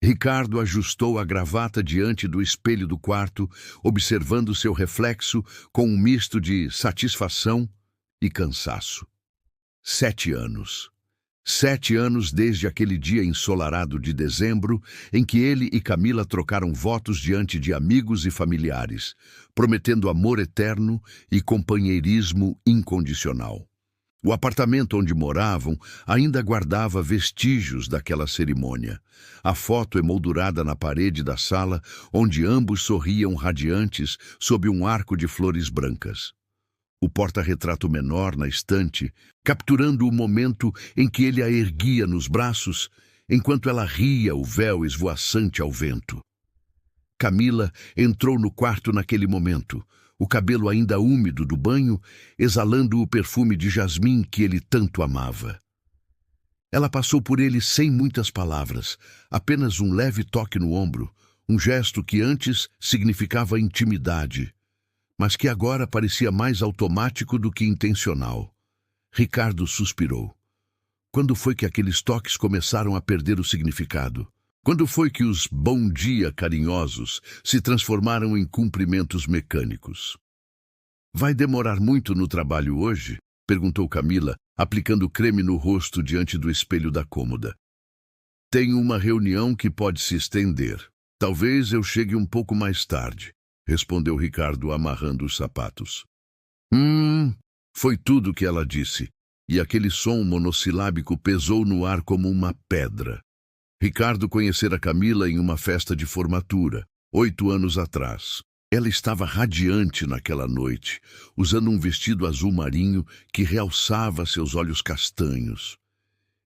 Ricardo ajustou a gravata diante do espelho do quarto, observando seu reflexo com um misto de satisfação e cansaço. 7 anos. 7 anos desde aquele dia ensolarado de dezembro, em que ele e Camila trocaram votos diante de amigos e familiares, prometendo amor eterno e companheirismo incondicional. O apartamento onde moravam ainda guardava vestígios daquela cerimônia. A foto emoldurada na parede da sala, onde ambos sorriam radiantes sob um arco de flores brancas. O porta-retrato menor na estante, capturando o momento em que ele a erguia nos braços, enquanto ela ria, o véu esvoaçante ao vento. Camila entrou no quarto naquele momento, o cabelo ainda úmido do banho, exalando o perfume de jasmim que ele tanto amava. Ela passou por ele sem muitas palavras, apenas um leve toque no ombro, um gesto que antes significava intimidade, mas que agora parecia mais automático do que intencional. Ricardo suspirou. Quando foi que aqueles toques começaram a perder o significado? Quando foi que os bom dia carinhosos se transformaram em cumprimentos mecânicos? Vai demorar muito no trabalho hoje? Perguntou Camila, aplicando creme no rosto diante do espelho da cômoda. Tenho uma reunião que pode se estender. Talvez eu chegue um pouco mais tarde, respondeu Ricardo, amarrando os sapatos. Foi tudo o que ela disse, e aquele som monossilábico pesou no ar como uma pedra. Ricardo conhecera Camila em uma festa de formatura, 8 anos atrás. Ela estava radiante naquela noite, usando um vestido azul marinho que realçava seus olhos castanhos.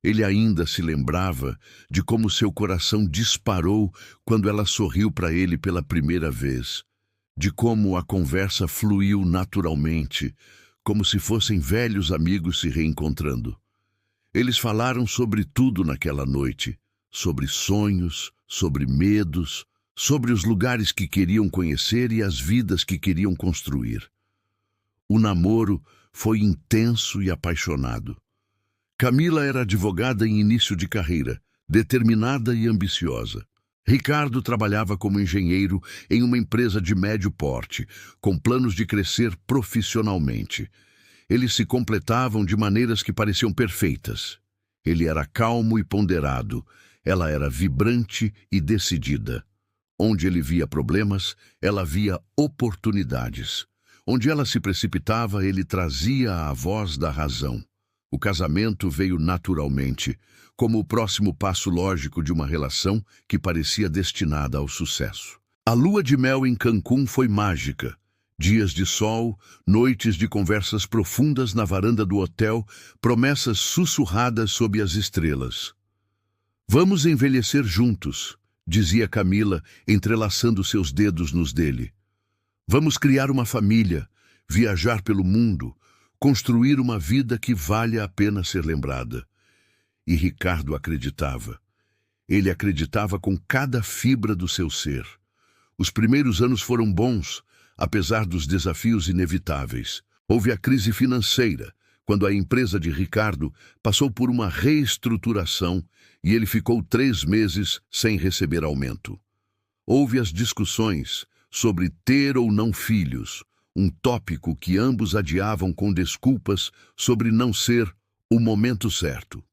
Ele ainda se lembrava de como seu coração disparou quando ela sorriu para ele pela primeira vez, de como a conversa fluiu naturalmente, como se fossem velhos amigos se reencontrando. Eles falaram sobre tudo naquela noite, sobre sonhos, sobre medos, sobre os lugares que queriam conhecer e as vidas que queriam construir. O namoro foi intenso e apaixonado. Camila era advogada em início de carreira, determinada e ambiciosa. Ricardo trabalhava como engenheiro em uma empresa de médio porte, com planos de crescer profissionalmente. Eles se completavam de maneiras que pareciam perfeitas. Ele era calmo e ponderado, ela era vibrante e decidida. Onde ele via problemas, ela via oportunidades. Onde ela se precipitava, ele trazia a voz da razão. O casamento veio naturalmente, como o próximo passo lógico de uma relação que parecia destinada ao sucesso. A lua de mel em Cancún foi mágica. Dias de sol, noites de conversas profundas na varanda do hotel, promessas sussurradas sob as estrelas. Vamos envelhecer juntos, dizia Camila, entrelaçando seus dedos nos dele. Vamos criar uma família, viajar pelo mundo, construir uma vida que vale a pena ser lembrada. E Ricardo acreditava. Ele acreditava com cada fibra do seu ser. Os primeiros anos foram bons, apesar dos desafios inevitáveis. Houve a crise financeira, quando a empresa de Ricardo passou por uma reestruturação e ele ficou 3 meses sem receber aumento. Houve as discussões sobre ter ou não filhos, um tópico que ambos adiavam com desculpas sobre não ser o momento certo.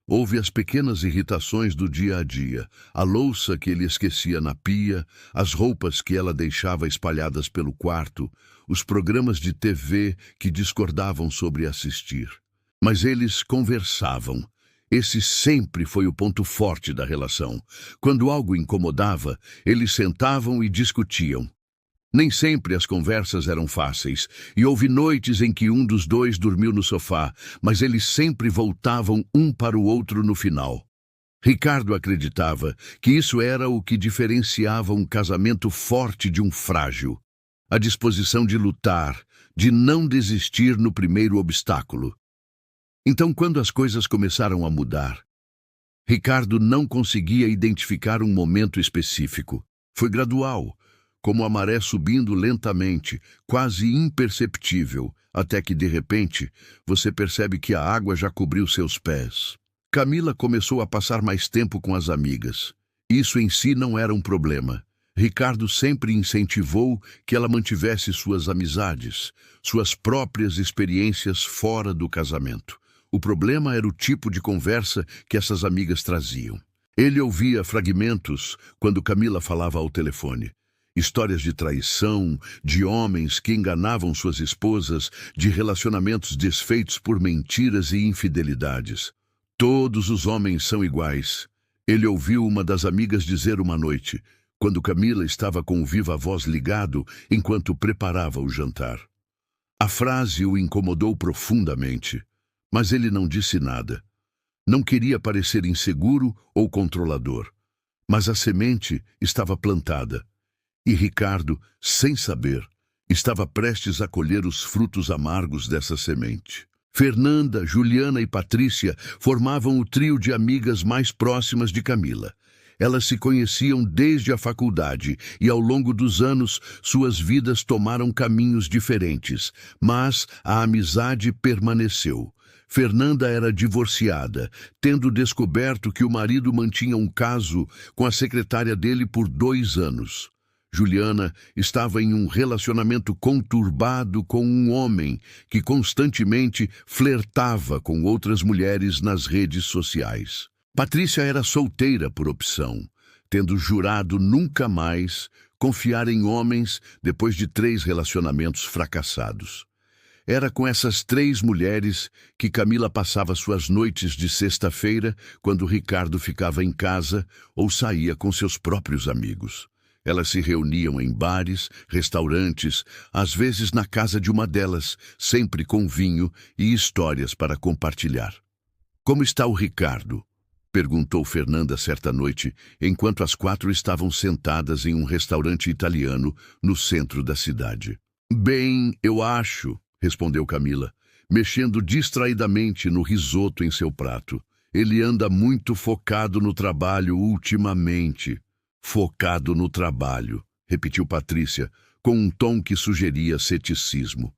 Houve as pequenas irritações do dia a dia, a louça que ele esquecia na pia, as roupas que ela deixava espalhadas pelo quarto, os programas de TV que discordavam sobre assistir. Mas eles conversavam. Esse sempre foi o ponto forte da relação. Quando algo incomodava, eles sentavam e discutiam. Nem sempre as conversas eram fáceis, e houve noites em que um dos dois dormiu no sofá, mas eles sempre voltavam um para o outro no final. Ricardo acreditava que isso era o que diferenciava um casamento forte de um frágil. A disposição de lutar, de não desistir no primeiro obstáculo. Então, quando as coisas começaram a mudar, Ricardo não conseguia identificar um momento específico. Foi gradual, como a maré subindo lentamente, quase imperceptível, até que, de repente, você percebe que a água já cobriu seus pés. Camila começou a passar mais tempo com as amigas. Isso em si não era um problema. Ricardo sempre incentivou que ela mantivesse suas amizades, suas próprias experiências fora do casamento. O problema era o tipo de conversa que essas amigas traziam. Ele ouvia fragmentos quando Camila falava ao telefone. Histórias de traição, de homens que enganavam suas esposas, de relacionamentos desfeitos por mentiras e infidelidades. Todos os homens são iguais. Ele ouviu uma das amigas dizer uma noite, quando Camila estava com o viva-voz ligado enquanto preparava o jantar. A frase o incomodou profundamente, mas ele não disse nada. Não queria parecer inseguro ou controlador, mas a semente estava plantada. E Ricardo, sem saber, estava prestes a colher os frutos amargos dessa semente. Fernanda, Juliana e Patrícia formavam o trio de amigas mais próximas de Camila. Elas se conheciam desde a faculdade e, ao longo dos anos, suas vidas tomaram caminhos diferentes, mas a amizade permaneceu. Fernanda era divorciada, tendo descoberto que o marido mantinha um caso com a secretária dele por 2 anos. Juliana estava em um relacionamento conturbado com um homem que constantemente flertava com outras mulheres nas redes sociais. Patrícia era solteira por opção, tendo jurado nunca mais confiar em homens depois de 3 relacionamentos fracassados. Era com essas 3 mulheres que Camila passava suas noites de sexta-feira, quando Ricardo ficava em casa ou saía com seus próprios amigos. Elas se reuniam em bares, restaurantes, às vezes na casa de uma delas, sempre com vinho e histórias para compartilhar. "Como está o Ricardo?" perguntou Fernanda certa noite, enquanto as 4 estavam sentadas em um restaurante italiano no centro da cidade. "Bem, eu acho", respondeu Camila, mexendo distraidamente no risoto em seu prato. "Ele anda muito focado no trabalho ultimamente." "Focado no trabalho", repetiu Patrícia, com um tom que sugeria ceticismo.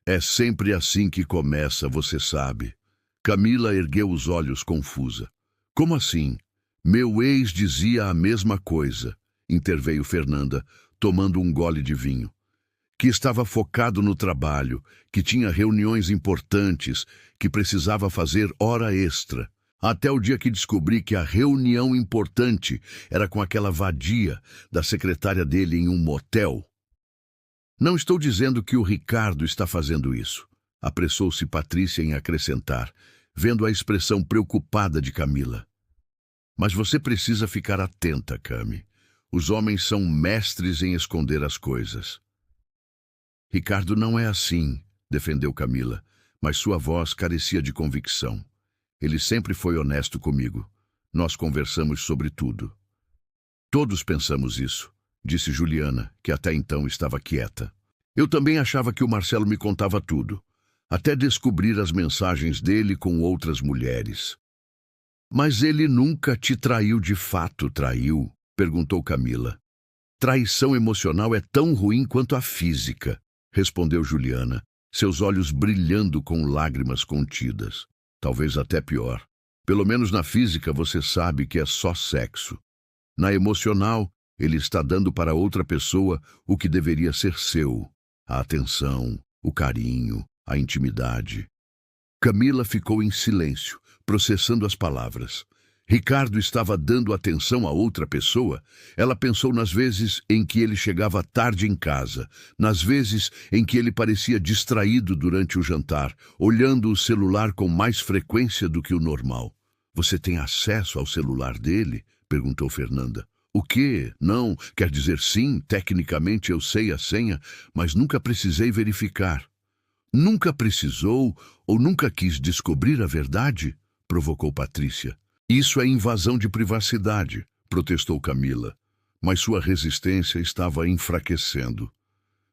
"É sempre assim que começa, você sabe." Camila ergueu os olhos confusa. "Como assim?" "Meu ex dizia a mesma coisa", interveio Fernanda, tomando um gole de vinho. "Que estava focado no trabalho, que tinha reuniões importantes, que precisava fazer hora extra. Até o dia que descobri que a reunião importante era com aquela vadia da secretária dele em um motel." "Não estou dizendo que o Ricardo está fazendo isso", apressou-se Patrícia em acrescentar, vendo a expressão preocupada de Camila. "Mas você precisa ficar atenta, Cami. Os homens são mestres em esconder as coisas." "Ricardo não é assim", defendeu Camila, mas sua voz carecia de convicção. "Ele sempre foi honesto comigo. Nós conversamos sobre tudo." "Todos pensamos isso", disse Juliana, que até então estava quieta. "Eu também achava que o Marcelo me contava tudo, até descobrir as mensagens dele com outras mulheres." "Mas ele nunca te traiu de fato, traiu?" perguntou Camila. "Traição emocional é tão ruim quanto a física", respondeu Juliana, seus olhos brilhando com lágrimas contidas. "Talvez até pior. Pelo menos na física você sabe que é só sexo. Na emocional, ele está dando para outra pessoa o que deveria ser seu: a atenção, o carinho, a intimidade." Camila ficou em silêncio, processando as palavras. Ricardo estava dando atenção a outra pessoa? Ela pensou nas vezes em que ele chegava tarde em casa, nas vezes em que ele parecia distraído durante o jantar, olhando o celular com mais frequência do que o normal. "Você tem acesso ao celular dele?" perguntou Fernanda. "O quê? Não, quer dizer sim, tecnicamente eu sei a senha, mas nunca precisei verificar." "Nunca precisou ou nunca quis descobrir a verdade?" provocou Patrícia. "Isso é invasão de privacidade", protestou Camila, mas sua resistência estava enfraquecendo.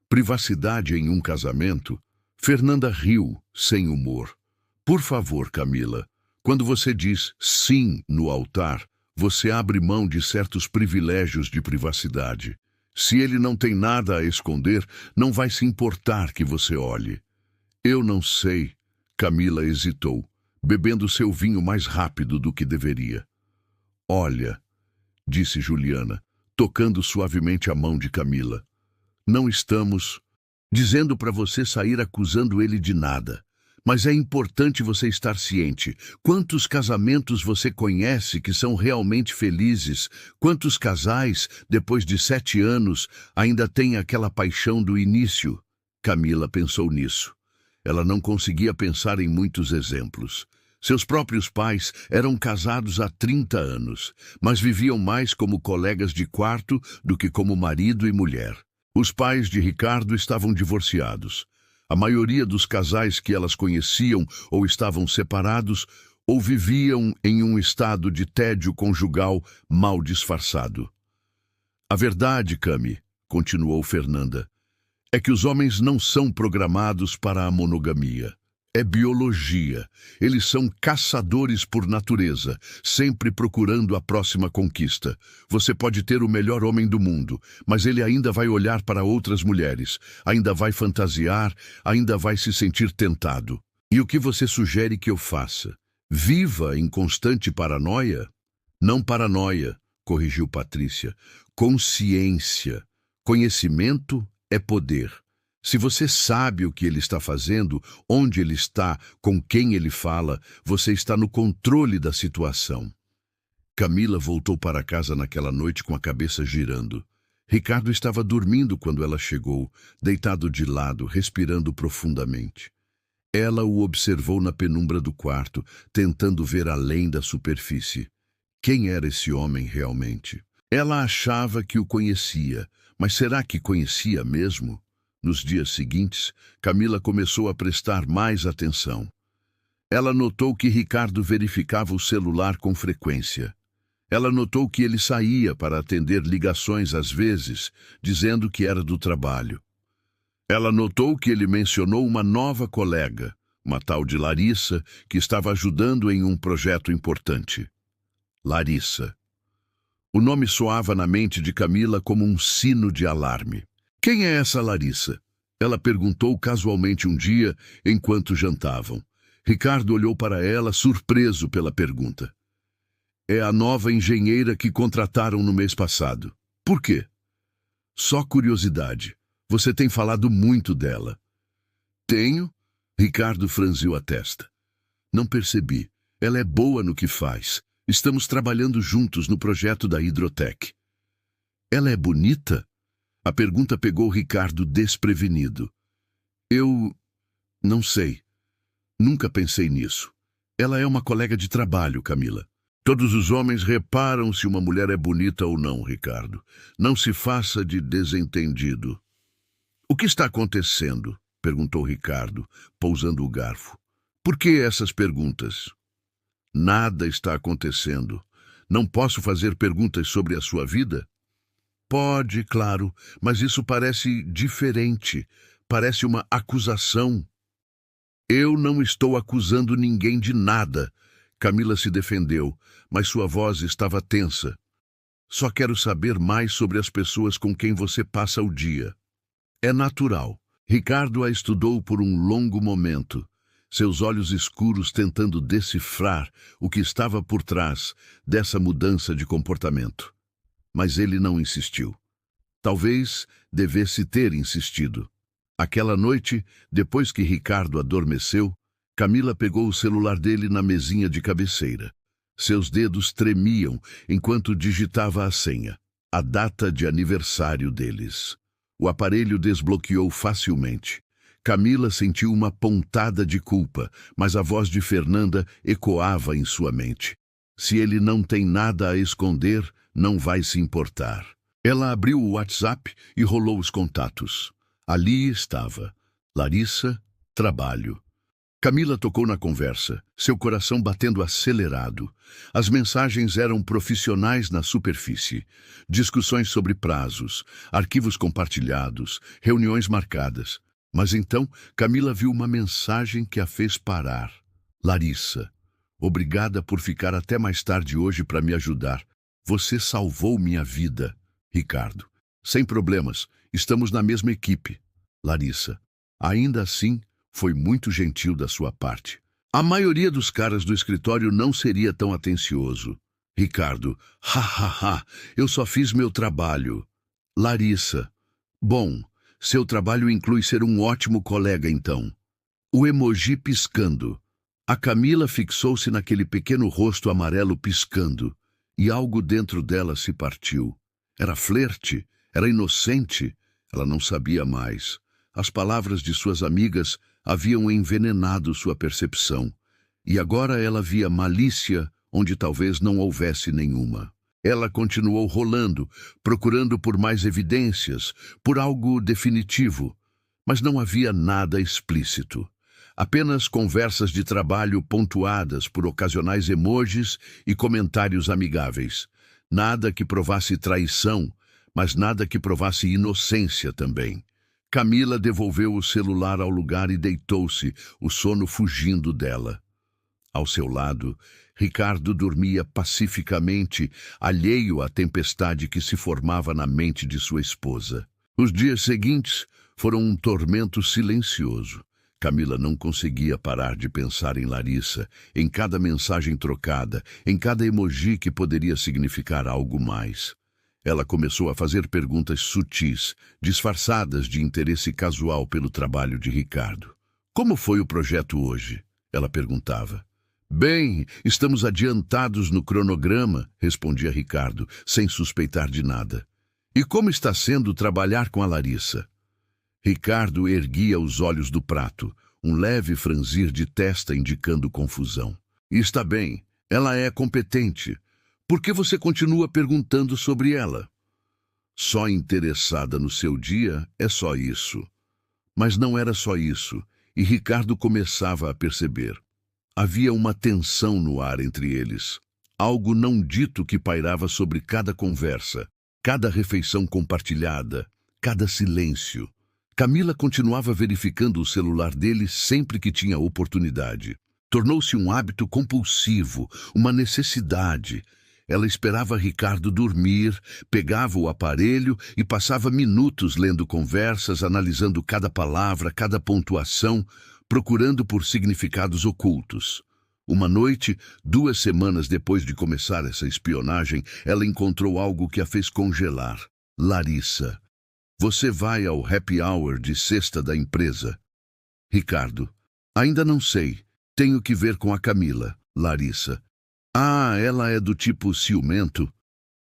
"Privacidade em um casamento?" Fernanda riu, sem humor. "Por favor, Camila, quando você diz sim no altar, você abre mão de certos privilégios de privacidade. Se ele não tem nada a esconder, não vai se importar que você olhe." "Eu não sei." Camila hesitou, bebendo seu vinho mais rápido do que deveria. "Olha, disse Juliana, tocando suavemente a mão de Camila. Não estamos dizendo para você sair acusando ele de nada. Mas é importante você estar ciente. Quantos casamentos você conhece que são realmente felizes? Quantos casais, depois de 7 anos, ainda têm aquela paixão do início? Camila pensou nisso. Ela não conseguia pensar em muitos exemplos. Seus próprios pais eram casados há 30 anos, mas viviam mais como colegas de quarto do que como marido e mulher. Os pais de Ricardo estavam divorciados. A maioria dos casais que elas conheciam ou estavam separados ou viviam em um estado de tédio conjugal mal disfarçado. A verdade, Cami, continuou Fernanda, é que os homens não são programados para a monogamia. É biologia. Eles são caçadores por natureza, sempre procurando a próxima conquista. Você pode ter o melhor homem do mundo, mas ele ainda vai olhar para outras mulheres, ainda vai fantasiar, ainda vai se sentir tentado. E o que você sugere que eu faça? Viva em constante paranoia? Não paranoia, corrigiu Patrícia. Consciência. Conhecimento é poder. Se você sabe o que ele está fazendo, onde ele está, com quem ele fala, você está no controle da situação. Camila voltou para casa naquela noite com a cabeça girando. Ricardo estava dormindo quando ela chegou, deitado de lado, respirando profundamente. Ela o observou na penumbra do quarto, tentando ver além da superfície. Quem era esse homem realmente? Ela achava que o conhecia, mas será que conhecia mesmo? Nos dias seguintes, Camila começou a prestar mais atenção. Ela notou que Ricardo verificava o celular com frequência. Ela notou que ele saía para atender ligações às vezes, dizendo que era do trabalho. Ela notou que ele mencionou uma nova colega, uma tal de Larissa, que estava ajudando em um projeto importante. Larissa. O nome soava na mente de Camila como um sino de alarme. Quem é essa Larissa? Ela perguntou casualmente um dia, enquanto jantavam. Ricardo olhou para ela, surpreso pela pergunta. É a nova engenheira que contrataram no mês passado. Por quê? Só curiosidade. Você tem falado muito dela. Tenho? Ricardo franziu a testa. Não percebi. Ela é boa no que faz. Estamos trabalhando juntos no projeto da Hidrotec. Ela é bonita? A pergunta pegou Ricardo desprevenido. Eu não sei. Nunca pensei nisso. Ela é uma colega de trabalho, Camila. Todos os homens reparam se uma mulher é bonita ou não, Ricardo. Não se faça de desentendido. O que está acontecendo? Perguntou Ricardo, pousando o garfo. Por que essas perguntas? Nada está acontecendo. Não posso fazer perguntas sobre a sua vida? Pode, claro, mas isso parece diferente. Parece uma acusação. Eu não estou acusando ninguém de nada. Camila se defendeu, mas sua voz estava tensa. Só quero saber mais sobre as pessoas com quem você passa o dia. É natural. Ricardo a estudou por um longo momento, seus olhos escuros tentando decifrar o que estava por trás dessa mudança de comportamento. Mas ele não insistiu. Talvez devesse ter insistido. Aquela noite, depois que Ricardo adormeceu, Camila pegou o celular dele na mesinha de cabeceira. Seus dedos tremiam enquanto digitava a senha, a data de aniversário deles. O aparelho desbloqueou facilmente. Camila sentiu uma pontada de culpa, mas a voz de Fernanda ecoava em sua mente. Se ele não tem nada a esconder, não vai se importar. Ela abriu o WhatsApp e rolou os contatos. Ali estava. Larissa, trabalho. Camila tocou na conversa, seu coração batendo acelerado. As mensagens eram profissionais na superfície. Discussões sobre prazos, arquivos compartilhados, reuniões marcadas. Mas então, Camila viu uma mensagem que a fez parar. Larissa, obrigada por ficar até mais tarde hoje para me ajudar. Você salvou minha vida. Ricardo, sem problemas, estamos na mesma equipe. Larissa, ainda assim, foi muito gentil da sua parte. A maioria dos caras do escritório não seria tão atencioso. Ricardo. Ha, ha, ha. Eu só fiz meu trabalho. Larissa. Bom, seu trabalho inclui ser um ótimo colega, então. O emoji piscando. A Camila fixou-se naquele pequeno rosto amarelo piscando, e algo dentro dela se partiu. Era flerte, era inocente, ela não sabia mais. As palavras de suas amigas haviam envenenado sua percepção, e agora ela via malícia onde talvez não houvesse nenhuma. Ela continuou rolando, procurando por mais evidências, por algo definitivo, mas não havia nada explícito. Apenas conversas de trabalho pontuadas por ocasionais emojis e comentários amigáveis. Nada que provasse traição, mas nada que provasse inocência também. Camila devolveu o celular ao lugar e deitou-se, o sono fugindo dela. Ao seu lado, Ricardo dormia pacificamente, alheio à tempestade que se formava na mente de sua esposa. Os dias seguintes foram um tormento silencioso. Camila não conseguia parar de pensar em Larissa, em cada mensagem trocada, em cada emoji que poderia significar algo mais. Ela começou a fazer perguntas sutis, disfarçadas de interesse casual pelo trabalho de Ricardo. Como foi o projeto hoje? Ela perguntava. Bem, estamos adiantados no cronograma, respondia Ricardo, sem suspeitar de nada. E como está sendo trabalhar com a Larissa? Ricardo erguia os olhos do prato, um leve franzir de testa indicando confusão. Está bem, ela é competente. Por que você continua perguntando sobre ela? Só interessada no seu dia é só isso. Mas não era só isso, e Ricardo começava a perceber. Havia uma tensão no ar entre eles. Algo não dito que pairava sobre cada conversa, cada refeição compartilhada, cada silêncio. Camila continuava verificando o celular dele sempre que tinha oportunidade. Tornou-se um hábito compulsivo, uma necessidade. Ela esperava Ricardo dormir, pegava o aparelho e passava minutos lendo conversas, analisando cada palavra, cada pontuação, procurando por significados ocultos. Uma noite, 2 semanas depois de começar essa espionagem, ela encontrou algo que a fez congelar. Larissa. Você vai ao happy hour de sexta da empresa? Ricardo. Ainda não sei. Tenho que ver com a Camila. Larissa. Ah, ela é do tipo ciumento?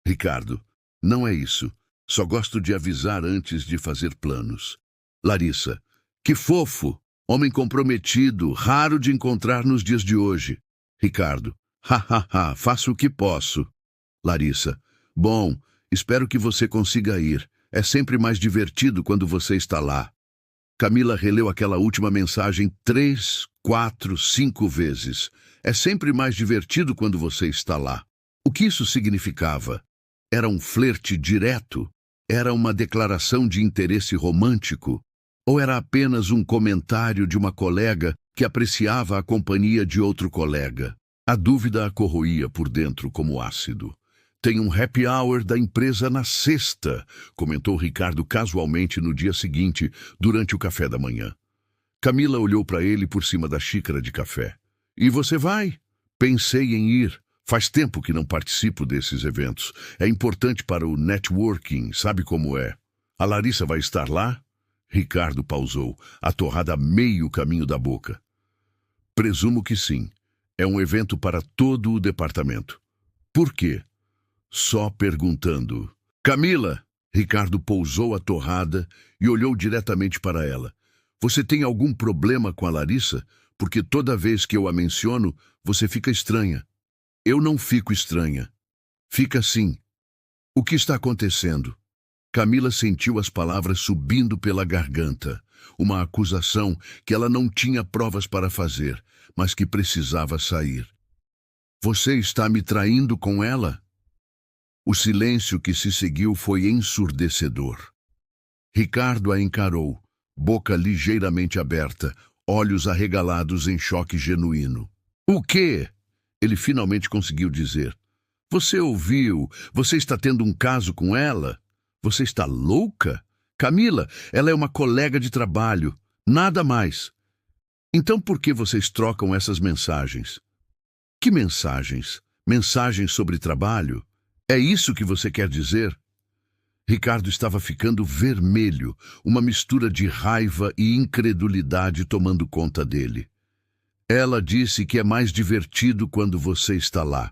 Ricardo. Não é isso. Só gosto de avisar antes de fazer planos. Larissa. Que fofo! Homem comprometido, raro de encontrar nos dias de hoje. Ricardo. Ha, ha, ha, faço o que posso. Larissa. Bom, espero que você consiga ir. É sempre mais divertido quando você está lá. Camila releu aquela última mensagem 3, 4, 5 vezes. É sempre mais divertido quando você está lá. O que isso significava? Era um flerte direto? Era uma declaração de interesse romântico? Ou era apenas um comentário de uma colega que apreciava a companhia de outro colega? A dúvida a corroía por dentro como ácido. Tem um happy hour da empresa na sexta, comentou Ricardo casualmente no dia seguinte, durante o café da manhã. Camila olhou para ele por cima da xícara de café. E você vai? Pensei em ir. Faz tempo que não participo desses eventos. É importante para o networking, sabe como é. A Larissa vai estar lá? Ricardo pausou, atorrada a meio caminho da boca. Presumo que sim. É um evento para todo o departamento. Por quê? Só perguntando. Camila! Ricardo pousou a torrada e olhou diretamente para ela. Você tem algum problema com a Larissa? Porque toda vez que eu a menciono, você fica estranha. Eu não fico estranha. Fica sim. O que está acontecendo? Camila sentiu as palavras subindo pela garganta. Uma acusação que ela não tinha provas para fazer, mas que precisava sair. Você está me traindo com ela? O silêncio que se seguiu foi ensurdecedor. Ricardo a encarou, boca ligeiramente aberta, olhos arregalados em choque genuíno. O quê? Ele finalmente conseguiu dizer. Você ouviu? Você está tendo um caso com ela? Você está louca? Camila, ela é uma colega de trabalho. Nada mais. Então por que vocês trocam essas mensagens? Que mensagens? Mensagens sobre trabalho? É isso que você quer dizer? Ricardo estava ficando vermelho, uma mistura de raiva e incredulidade tomando conta dele. Ela disse que é mais divertido quando você está lá.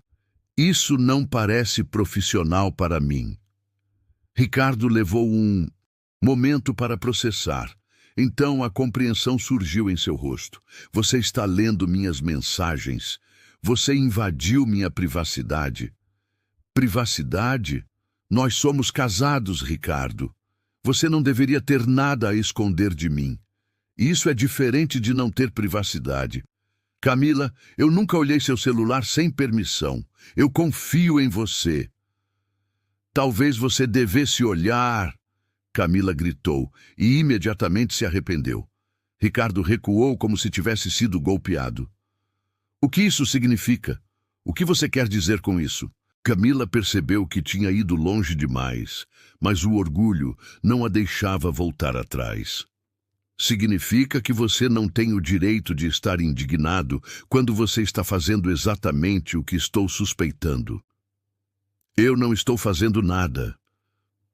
Isso não parece profissional para mim. Ricardo levou um momento para processar. Então a compreensão surgiu em seu rosto. Você está lendo minhas mensagens. Você invadiu minha privacidade. Privacidade? Nós somos casados, Ricardo. Você não deveria ter nada a esconder de mim. Isso é diferente de não ter privacidade. Camila, eu nunca olhei seu celular sem permissão. Eu confio em você. Talvez você devesse olhar, Camila gritou e imediatamente se arrependeu. Ricardo recuou como se tivesse sido golpeado. O que isso significa? O que você quer dizer com isso? Camila percebeu que tinha ido longe demais, mas o orgulho não a deixava voltar atrás. Significa que você não tem o direito de estar indignado quando você está fazendo exatamente o que estou suspeitando. Eu não estou fazendo nada.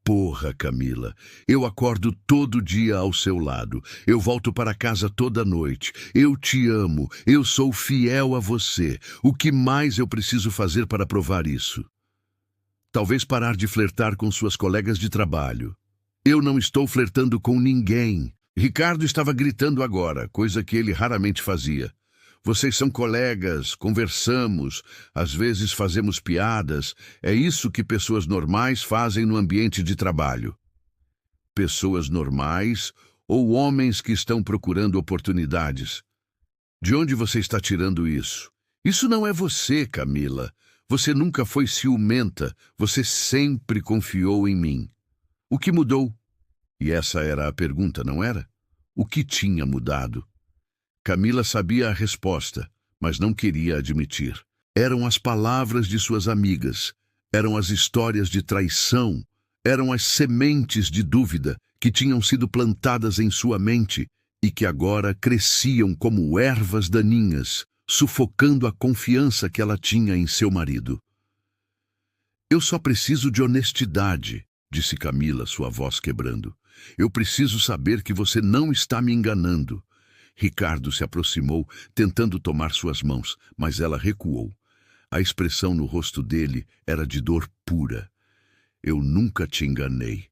Porra, Camila, eu acordo todo dia ao seu lado. Eu volto para casa toda noite. Eu te amo. Eu sou fiel a você. O que mais eu preciso fazer para provar isso? Talvez parar de flertar com suas colegas de trabalho. Eu não estou flertando com ninguém. Ricardo estava gritando agora, coisa que ele raramente fazia. Vocês são colegas, conversamos, às vezes fazemos piadas. É isso que pessoas normais fazem no ambiente de trabalho. Pessoas normais ou homens que estão procurando oportunidades? De onde você está tirando isso? Isso não é você, Camila. Você nunca foi ciumenta. Você sempre confiou em mim. O que mudou? E essa era a pergunta, não era? O que tinha mudado? Camila sabia a resposta, mas não queria admitir. Eram as palavras de suas amigas, eram as histórias de traição, eram as sementes de dúvida que tinham sido plantadas em sua mente e que agora cresciam como ervas daninhas, sufocando a confiança que ela tinha em seu marido. Eu só preciso de honestidade, disse Camila, sua voz quebrando. Eu preciso saber que você não está me enganando. Ricardo se aproximou, tentando tomar suas mãos, mas ela recuou. A expressão no rosto dele era de dor pura. Eu nunca te enganei.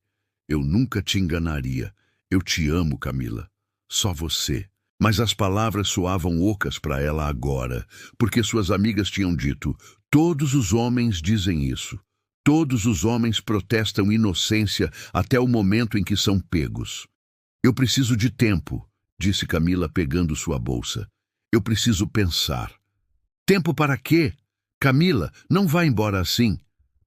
Eu nunca te enganaria. Eu te amo, Camila. Só você. Mas as palavras soavam ocas para ela agora, porque suas amigas tinham dito: todos os homens dizem isso. Todos os homens protestam inocência até o momento em que são pegos. Eu preciso de tempo, disse Camila pegando sua bolsa. Eu preciso pensar. Tempo para quê? Camila, não vá embora assim.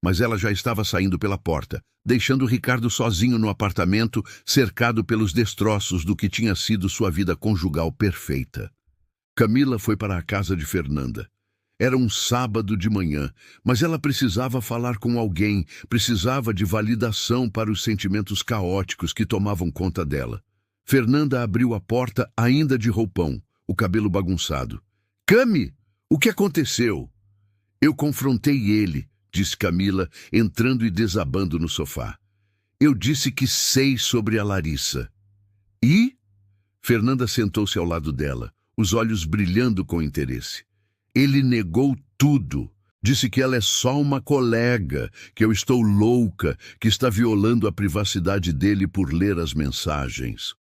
Mas ela já estava saindo pela porta, deixando Ricardo sozinho no apartamento, cercado pelos destroços do que tinha sido sua vida conjugal perfeita. Camila foi para a casa de Fernanda. Era um sábado de manhã, mas ela precisava falar com alguém, precisava de validação para os sentimentos caóticos que tomavam conta dela. Fernanda abriu a porta ainda de roupão, o cabelo bagunçado. Cami, o que aconteceu? Eu confrontei ele, disse Camila, entrando e desabando no sofá. Eu disse que sei sobre a Larissa. E? Fernanda sentou-se ao lado dela, os olhos brilhando com interesse. Ele negou tudo. Disse que ela é só uma colega, que eu estou louca, que está violando a privacidade dele por ler as mensagens.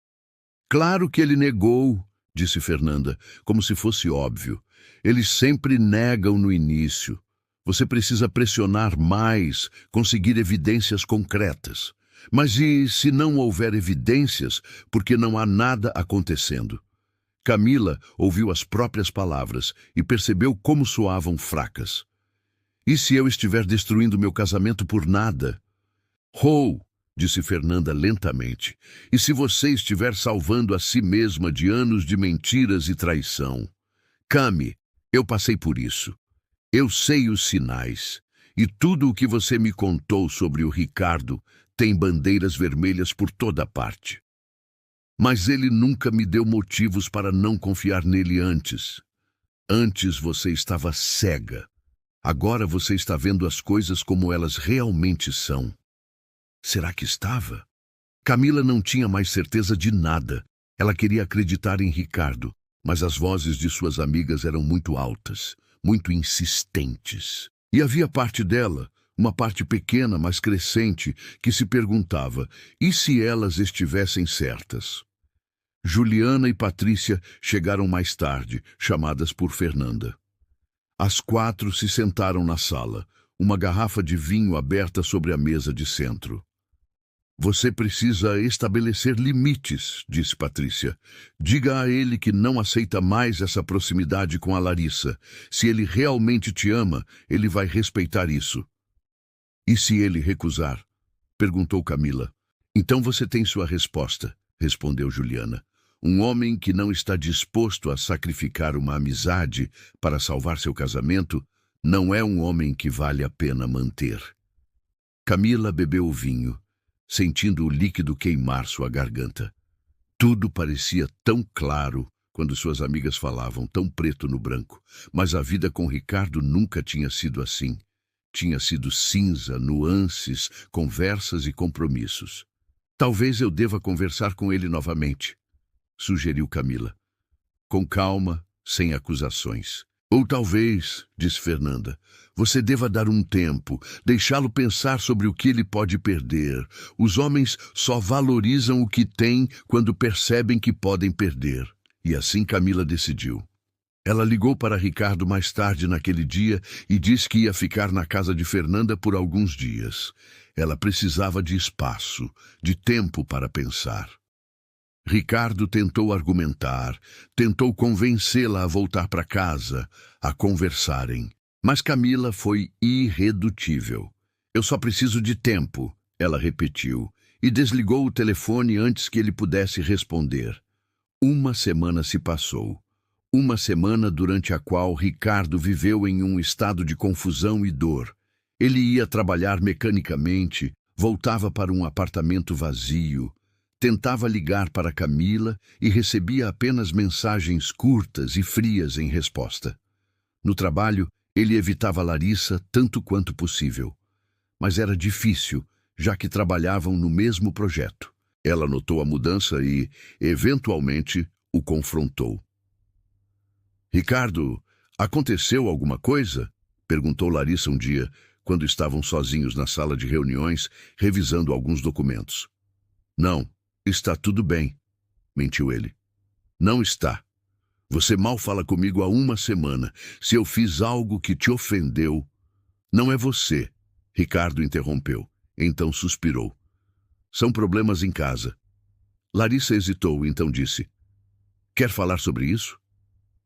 Claro que ele negou, disse Fernanda, como se fosse óbvio. Eles sempre negam no início. Você precisa pressionar mais, conseguir evidências concretas. Mas e se não houver evidências, porque não há nada acontecendo? Camila ouviu as próprias palavras e percebeu como soavam fracas. E se eu estiver destruindo meu casamento por nada? Oh, disse Fernanda lentamente, e se você estiver salvando a si mesma de anos de mentiras e traição? Cami, eu passei por isso. Eu sei os sinais, e tudo o que você me contou sobre o Ricardo tem bandeiras vermelhas por toda parte. Mas ele nunca me deu motivos para não confiar nele antes. Antes você estava cega. Agora você está vendo as coisas como elas realmente são. Será que estava? Camila não tinha mais certeza de nada. Ela queria acreditar em Ricardo, mas as vozes de suas amigas eram muito altas, muito insistentes. E havia parte dela, uma parte pequena, mas crescente, que se perguntava: e se elas estivessem certas? Juliana e Patrícia chegaram mais tarde, chamadas por Fernanda. As 4 se sentaram na sala, uma garrafa de vinho aberta sobre a mesa de centro. Você precisa estabelecer limites, disse Patrícia. Diga a ele que não aceita mais essa proximidade com a Larissa. Se ele realmente te ama, ele vai respeitar isso. E se ele recusar? Perguntou Camila. Então você tem sua resposta, respondeu Juliana. Um homem que não está disposto a sacrificar uma amizade para salvar seu casamento não é um homem que vale a pena manter. Camila bebeu o vinho, sentindo o líquido queimar sua garganta. Tudo parecia tão claro quando suas amigas falavam, tão preto no branco, mas a vida com Ricardo nunca tinha sido assim. Tinha sido cinza, nuances, conversas e compromissos. Talvez eu deva conversar com ele novamente, sugeriu Camila. Com calma, sem acusações. Ou talvez, disse Fernanda, você deva dar um tempo, deixá-lo pensar sobre o que ele pode perder. Os homens só valorizam o que têm quando percebem que podem perder. E assim Camila decidiu. Ela ligou para Ricardo mais tarde naquele dia e disse que ia ficar na casa de Fernanda por alguns dias. Ela precisava de espaço, de tempo para pensar. Ricardo tentou argumentar, tentou convencê-la a voltar para casa, a conversarem. Mas Camila foi irredutível. Eu só preciso de tempo, ela repetiu, e desligou o telefone antes que ele pudesse responder. Uma semana se passou. Uma semana durante a qual Ricardo viveu em um estado de confusão e dor. Ele ia trabalhar mecanicamente, voltava para um apartamento vazio, tentava ligar para Camila e recebia apenas mensagens curtas e frias em resposta. No trabalho, ele evitava Larissa tanto quanto possível. Mas era difícil, já que trabalhavam no mesmo projeto. Ela notou a mudança e, eventualmente, o confrontou. Ricardo, aconteceu alguma coisa? Perguntou Larissa um dia, quando estavam sozinhos na sala de reuniões, revisando alguns documentos. Não, está tudo bem, mentiu ele. Não está. Você mal fala comigo há uma semana. Se eu fiz algo que te ofendeu... Não é você, Ricardo interrompeu. Então suspirou. São problemas em casa. Larissa hesitou, então disse. Quer falar sobre isso?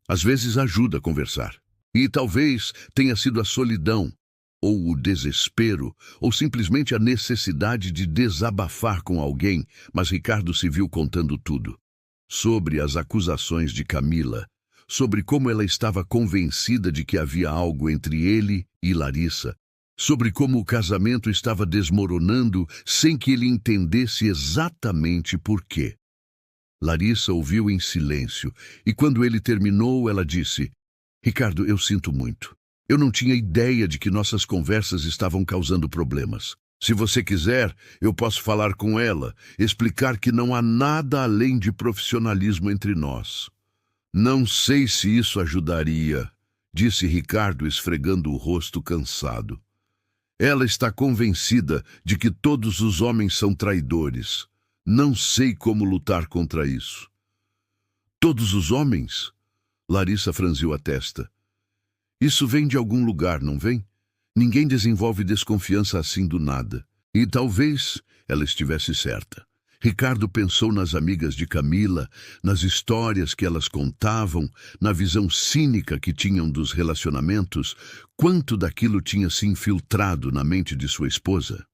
Às vezes ajuda a conversar. E talvez tenha sido a solidão, ou o desespero, ou simplesmente a necessidade de desabafar com alguém, mas Ricardo se viu contando tudo. Sobre as acusações de Camila, sobre como ela estava convencida de que havia algo entre ele e Larissa, sobre como o casamento estava desmoronando sem que ele entendesse exatamente por quê. Larissa ouviu em silêncio, e quando ele terminou, ela disse, Ricardo, eu sinto muito. Eu não tinha ideia de que nossas conversas estavam causando problemas. Se você quiser, eu posso falar com ela, explicar que não há nada além de profissionalismo entre nós. Não sei se isso ajudaria, disse Ricardo, esfregando o rosto cansado. Ela está convencida de que todos os homens são traidores. Não sei como lutar contra isso. Todos os homens? Larissa franziu a testa. Isso vem de algum lugar, não vem? Ninguém desenvolve desconfiança assim do nada. E talvez ela estivesse certa. Ricardo pensou nas amigas de Camila, nas histórias que elas contavam, na visão cínica que tinham dos relacionamentos, quanto daquilo tinha se infiltrado na mente de sua esposa.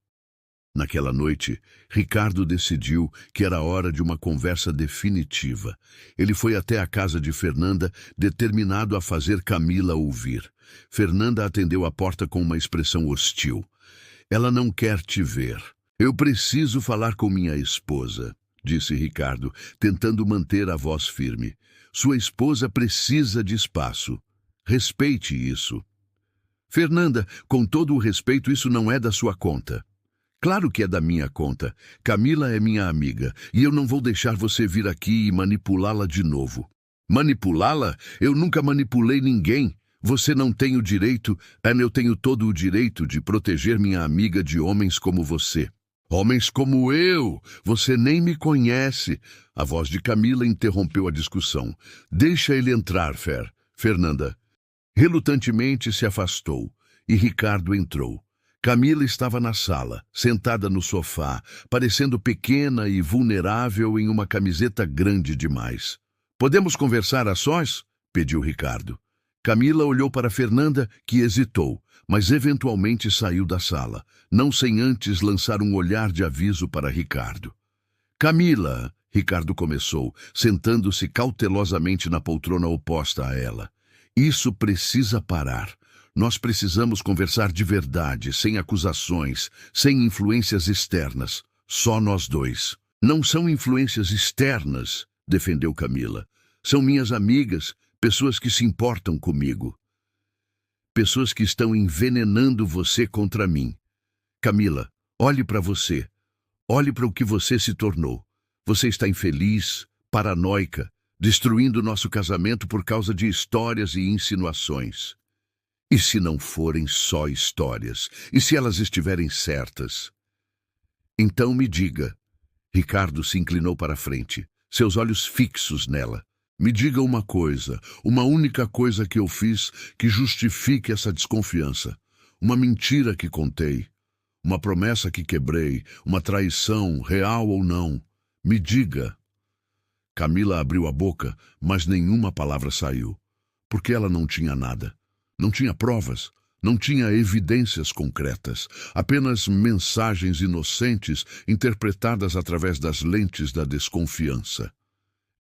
Naquela noite, Ricardo decidiu que era hora de uma conversa definitiva. Ele foi até a casa de Fernanda, determinado a fazer Camila ouvir. Fernanda atendeu a porta com uma expressão hostil. Ela não quer te ver. Eu preciso falar com minha esposa, disse Ricardo, tentando manter a voz firme. Sua esposa precisa de espaço. Respeite isso. Fernanda, com todo o respeito, isso não é da sua conta. Claro que é da minha conta. Camila é minha amiga, e eu não vou deixar você vir aqui e manipulá-la de novo. Manipulá-la? Eu nunca manipulei ninguém. Você não tem o direito, eu tenho todo o direito de proteger minha amiga de homens como você. Homens como eu! Você nem me conhece. A voz de Camila interrompeu a discussão. Deixa ele entrar, Fernanda. Relutantemente se afastou, e Ricardo entrou. Camila estava na sala, sentada no sofá, parecendo pequena e vulnerável em uma camiseta grande demais. Podemos conversar a sós? Pediu Ricardo. Camila olhou para Fernanda, que hesitou, mas eventualmente saiu da sala, não sem antes lançar um olhar de aviso para Ricardo. Camila, Ricardo começou, sentando-se cautelosamente na poltrona oposta a ela. Isso precisa parar. Nós precisamos conversar de verdade, sem acusações, sem influências externas. Só nós dois. Não são influências externas, defendeu Camila. São minhas amigas, pessoas que se importam comigo. Pessoas que estão envenenando você contra mim. Camila, olhe para você. Olhe para o que você se tornou. Você está infeliz, paranoica, destruindo nosso casamento por causa de histórias e insinuações. E se não forem só histórias? E se elas estiverem certas? Então me diga. Ricardo se inclinou para a frente, seus olhos fixos nela. Me diga uma coisa, uma única coisa que eu fiz que justifique essa desconfiança. Uma mentira que contei, uma promessa que quebrei, uma traição, real ou não. Me diga. Camila abriu a boca, mas nenhuma palavra saiu, porque ela não tinha nada. Não tinha provas, não tinha evidências concretas, apenas mensagens inocentes interpretadas através das lentes da desconfiança.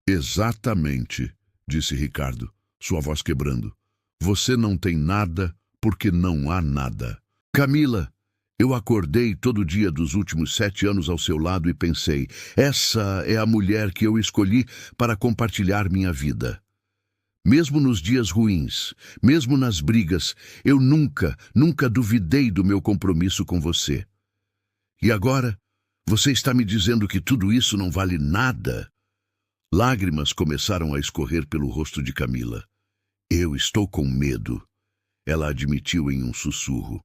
Exatamente, disse Ricardo, sua voz quebrando. Você não tem nada porque não há nada. Camila, eu acordei todo dia dos últimos 7 anos ao seu lado e pensei, essa é a mulher que eu escolhi para compartilhar minha vida. Mesmo nos dias ruins, mesmo nas brigas, eu nunca duvidei do meu compromisso com você. E agora, você está me dizendo que tudo isso não vale nada? Lágrimas começaram a escorrer pelo rosto de Camila. Eu estou com medo, ela admitiu em um sussurro.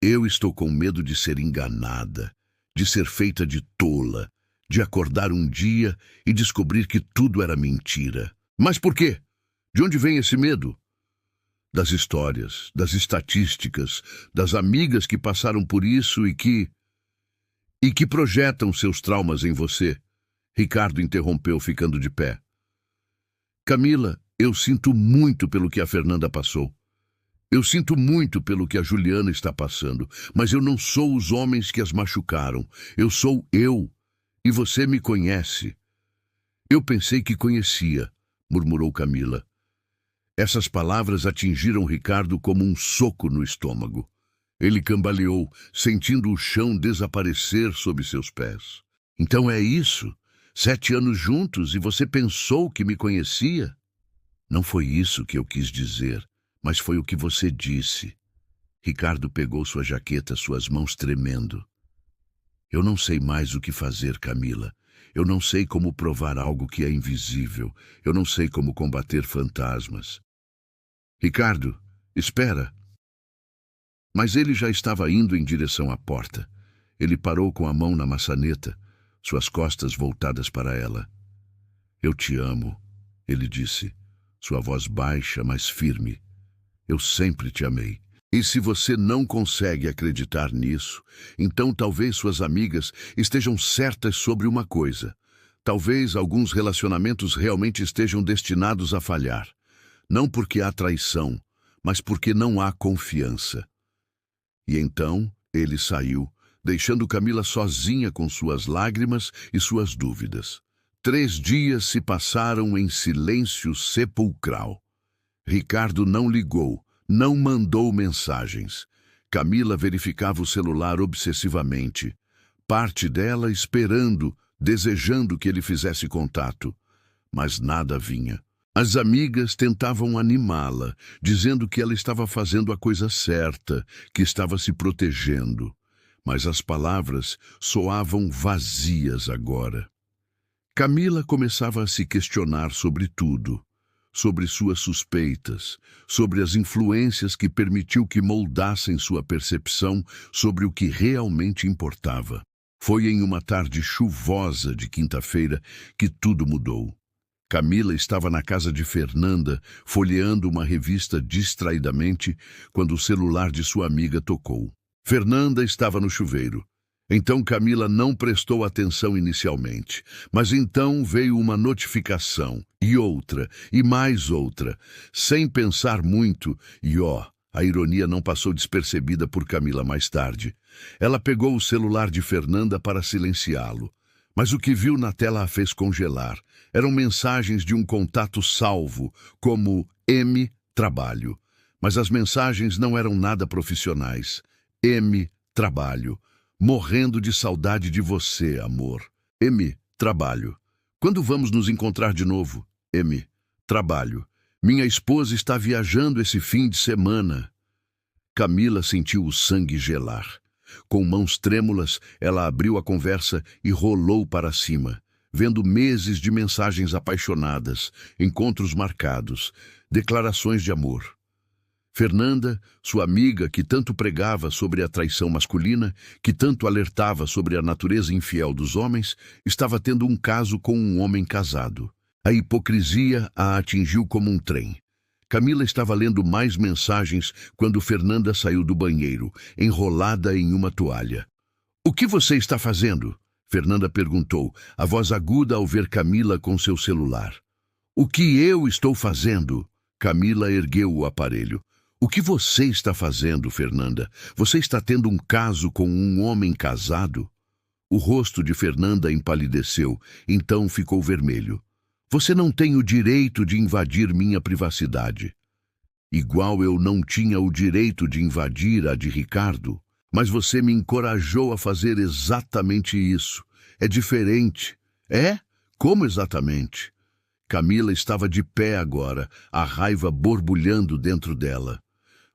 Eu estou com medo de ser enganada, de ser feita de tola, de acordar um dia e descobrir que tudo era mentira. Mas por quê? De onde vem esse medo? Das histórias, das estatísticas, das amigas que passaram por isso e que projetam seus traumas em você. Ricardo interrompeu, ficando de pé. Camila, eu sinto muito pelo que a Fernanda passou. Eu sinto muito pelo que a Juliana está passando, mas eu não sou os homens que as machucaram. Eu sou eu, e você me conhece. Eu pensei que conhecia, murmurou Camila. Essas palavras atingiram Ricardo como um soco no estômago. Ele cambaleou, sentindo o chão desaparecer sob seus pés. Então é isso? 7 anos juntos e você pensou que me conhecia? Não foi isso que eu quis dizer, mas foi o que você disse. Ricardo pegou sua jaqueta, suas mãos tremendo. Eu não sei mais o que fazer, Camila. Eu não sei como provar algo que é invisível. Eu não sei como combater fantasmas. Ricardo, espera. Mas ele já estava indo em direção à porta. Ele parou com a mão na maçaneta, suas costas voltadas para ela. Eu te amo, ele disse, sua voz baixa, mas firme. Eu sempre te amei. E se você não consegue acreditar nisso, então talvez suas amigas estejam certas sobre uma coisa. Talvez alguns relacionamentos realmente estejam destinados a falhar. Não porque há traição, mas porque não há confiança. E então ele saiu, deixando Camila sozinha com suas lágrimas e suas dúvidas. 3 dias se passaram em silêncio sepulcral. Ricardo não ligou, não mandou mensagens. Camila verificava o celular obsessivamente. Parte dela esperando, desejando que ele fizesse contato. Mas nada vinha. As amigas tentavam animá-la, dizendo que ela estava fazendo a coisa certa, que estava se protegendo. Mas as palavras soavam vazias agora. Camila começava a se questionar sobre tudo, sobre suas suspeitas, sobre as influências que permitiu que moldassem sua percepção sobre o que realmente importava. Foi em uma tarde chuvosa de quinta-feira que tudo mudou. Camila estava na casa de Fernanda, folheando uma revista distraidamente, quando o celular de sua amiga tocou. Fernanda estava no chuveiro. Então Camila não prestou atenção inicialmente, mas então veio uma notificação, e outra, e mais outra, sem pensar muito, e a ironia não passou despercebida por Camila mais tarde. Ela pegou o celular de Fernanda para silenciá-lo, mas o que viu na tela a fez congelar. Eram mensagens de um contato salvo, como M. Trabalho. Mas as mensagens não eram nada profissionais. M. Trabalho. Morrendo de saudade de você, amor. M. Trabalho. Quando vamos nos encontrar de novo? M. Trabalho. Minha esposa está viajando esse fim de semana. Camila sentiu o sangue gelar. Com mãos trêmulas, ela abriu a conversa e rolou para cima, vendo meses de mensagens apaixonadas, encontros marcados, declarações de amor. Fernanda, sua amiga que tanto pregava sobre a traição masculina, que tanto alertava sobre a natureza infiel dos homens, estava tendo um caso com um homem casado. A hipocrisia a atingiu como um trem. Camila estava lendo mais mensagens quando Fernanda saiu do banheiro, enrolada em uma toalha. "O que você está fazendo?" Fernanda perguntou, a voz aguda ao ver Camila com seu celular. "O que eu estou fazendo?" Camila ergueu o aparelho. "O que você está fazendo, Fernanda? Você está tendo um caso com um homem casado?" O rosto de Fernanda empalideceu, então ficou vermelho. "Você não tem o direito de invadir minha privacidade." Igual eu não tinha o direito de invadir a de Ricardo. Mas você me encorajou a fazer exatamente isso. É diferente. É? Como exatamente? Camila estava de pé agora, a raiva borbulhando dentro dela.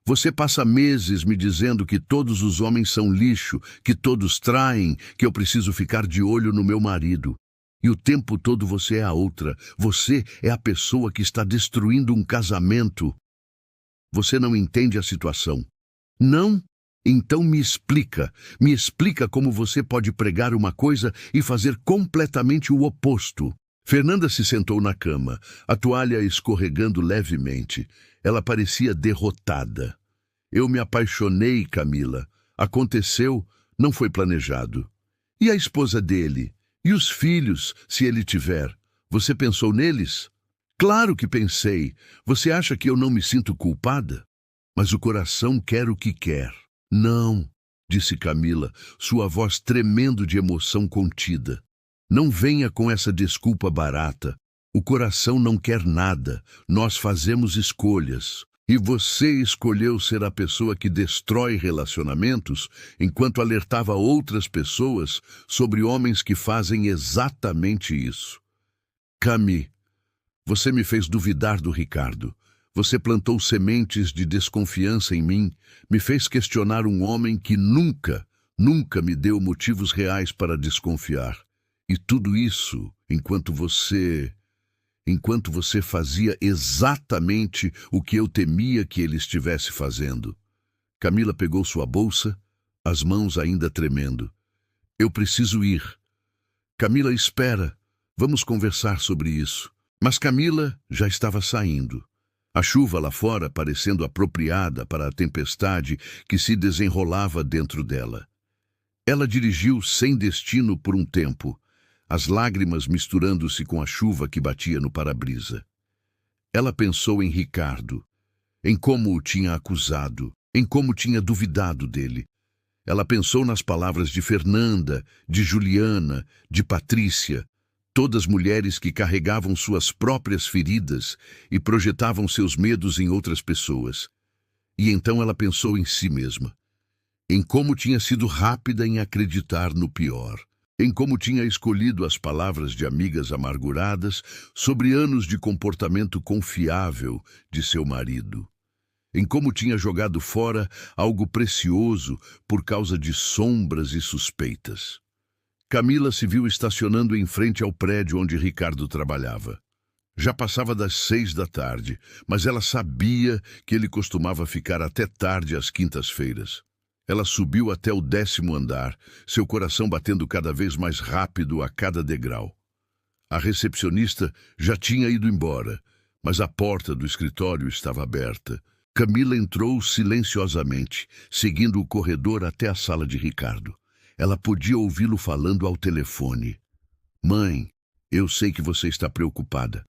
"Você passa meses me dizendo que todos os homens são lixo, que todos traem, que eu preciso ficar de olho no meu marido. E o tempo todo você é a outra. Você é a pessoa que está destruindo um casamento. Você não entende a situação." "Não? Então me explica como você pode pregar uma coisa e fazer completamente o oposto." Fernanda se sentou na cama, a toalha escorregando levemente. Ela parecia derrotada. "Eu me apaixonei, Camila. Aconteceu, não foi planejado." "E a esposa dele? E os filhos, se ele tiver? Você pensou neles?" "Claro que pensei. Você acha que eu não me sinto culpada? Mas o coração quer o que quer." "Não", disse Camila, sua voz tremendo de emoção contida. "Não venha com essa desculpa barata. O coração não quer nada. Nós fazemos escolhas. E você escolheu ser a pessoa que destrói relacionamentos, enquanto alertava outras pessoas sobre homens que fazem exatamente isso." "Cami, você me fez duvidar do Ricardo. Você plantou sementes de desconfiança em mim, me fez questionar um homem que nunca me deu motivos reais para desconfiar. E tudo isso enquanto você fazia exatamente o que eu temia que ele estivesse fazendo." Camila pegou sua bolsa, as mãos ainda tremendo. "Eu preciso ir." "Camila, espera. Vamos conversar sobre isso." Mas Camila já estava saindo. A chuva lá fora parecendo apropriada para a tempestade que se desenrolava dentro dela. Ela dirigiu sem destino por um tempo, as lágrimas misturando-se com a chuva que batia no para-brisa. Ela pensou em Ricardo, em como o tinha acusado, em como tinha duvidado dele. Ela pensou nas palavras de Fernanda, de Juliana, de Patrícia, todas mulheres que carregavam suas próprias feridas e projetavam seus medos em outras pessoas. E então ela pensou em si mesma, em como tinha sido rápida em acreditar no pior. em como tinha escolhido as palavras de amigas amarguradas sobre anos de comportamento confiável de seu marido, em como tinha jogado fora algo precioso por causa de sombras e suspeitas. Camila se viu estacionando em frente ao prédio onde Ricardo trabalhava. Já passava das 6 da tarde, mas ela sabia que ele costumava ficar até tarde às quintas-feiras. Ela subiu até o 10º andar, seu coração batendo cada vez mais rápido a cada degrau. A recepcionista já tinha ido embora, mas a porta do escritório estava aberta. Camila entrou silenciosamente, seguindo o corredor até a sala de Ricardo. Ela podia ouvi-lo falando ao telefone. "Mãe, eu sei que você está preocupada,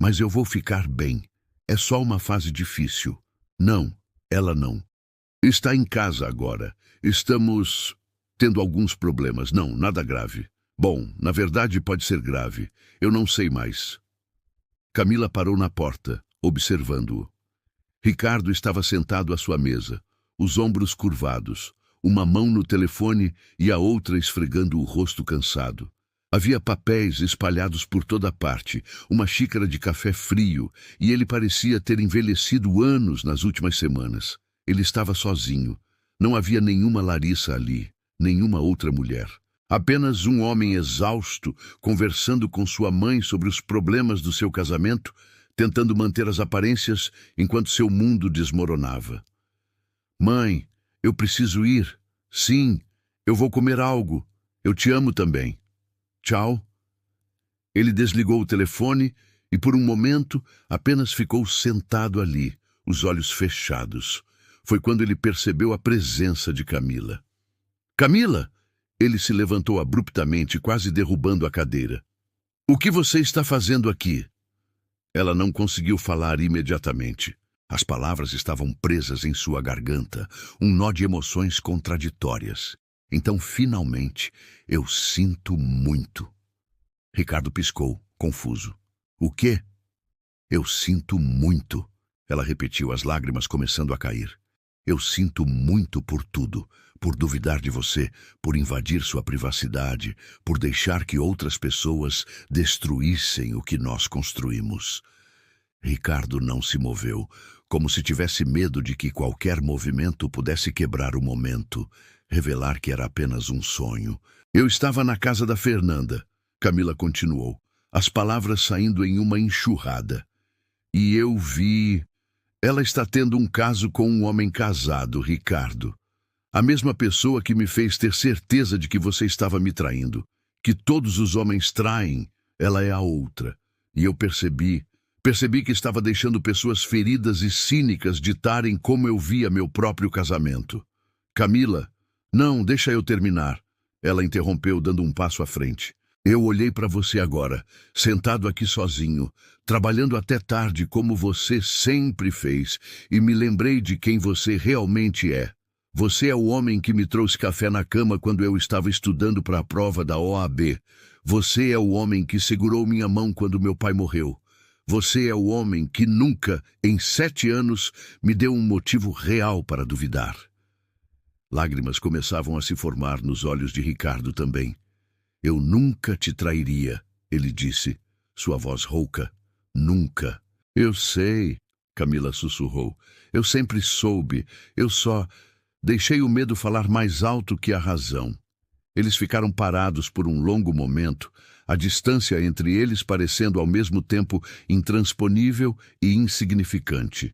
mas eu vou ficar bem. É só uma fase difícil." Não, ela não. "Está em casa agora. Estamos tendo alguns problemas. Não, nada grave. Bom, na verdade pode ser grave. Eu não sei mais." Camila parou na porta, observando-o. Ricardo estava sentado à sua mesa, os ombros curvados, uma mão no telefone e a outra esfregando o rosto cansado. Havia papéis espalhados por toda parte, uma xícara de café frio, e ele parecia ter envelhecido anos nas últimas semanas. Ele estava sozinho. Não havia nenhuma Larissa ali, nenhuma outra mulher. Apenas um homem exausto, conversando com sua mãe sobre os problemas do seu casamento, tentando manter as aparências enquanto seu mundo desmoronava. "Mãe, eu preciso ir. Sim, eu vou comer algo. Eu te amo também. Tchau." Ele desligou o telefone e, por um momento, apenas ficou sentado ali, os olhos fechados. Foi quando ele percebeu a presença de Camila. "Camila!" Ele se levantou abruptamente, quase derrubando a cadeira. "O que você está fazendo aqui?" Ela não conseguiu falar imediatamente. As palavras estavam presas em sua garganta, um nó de emoções contraditórias. Então, finalmente, "Eu sinto muito." Ricardo piscou, confuso. "O quê?" "Eu sinto muito." Ela repetiu, as lágrimas começando a cair. "Eu sinto muito por tudo, por duvidar de você, por invadir sua privacidade, por deixar que outras pessoas destruíssem o que nós construímos." Ricardo não se moveu, como se tivesse medo de que qualquer movimento pudesse quebrar o momento, revelar que era apenas um sonho. "Eu estava na casa da Fernanda." Camila continuou, as palavras saindo em uma enxurrada. "E eu vi... Ela está tendo um caso com um homem casado, Ricardo. A mesma pessoa que me fez ter certeza de que você estava me traindo. Que todos os homens traem, ela é a outra. E eu percebi que estava deixando pessoas feridas e cínicas ditarem como eu via meu próprio casamento." "Camila, não, deixa eu terminar." Ela interrompeu, dando um passo à frente. "Eu olhei para você agora, sentado aqui sozinho, trabalhando até tarde como você sempre fez, e me lembrei de quem você realmente é. Você é o homem que me trouxe café na cama quando eu estava estudando para a prova da OAB. Você é o homem que segurou minha mão quando meu pai morreu. Você é o homem que nunca, em 7 anos, me deu um motivo real para duvidar." Lágrimas começavam a se formar nos olhos de Ricardo também. "Eu nunca te trairia," ele disse, sua voz rouca. "Nunca." "Eu sei," Camila sussurrou. "Eu sempre soube. Eu só deixei o medo falar mais alto que a razão." Eles ficaram parados por um longo momento, a distância entre eles parecendo ao mesmo tempo intransponível e insignificante.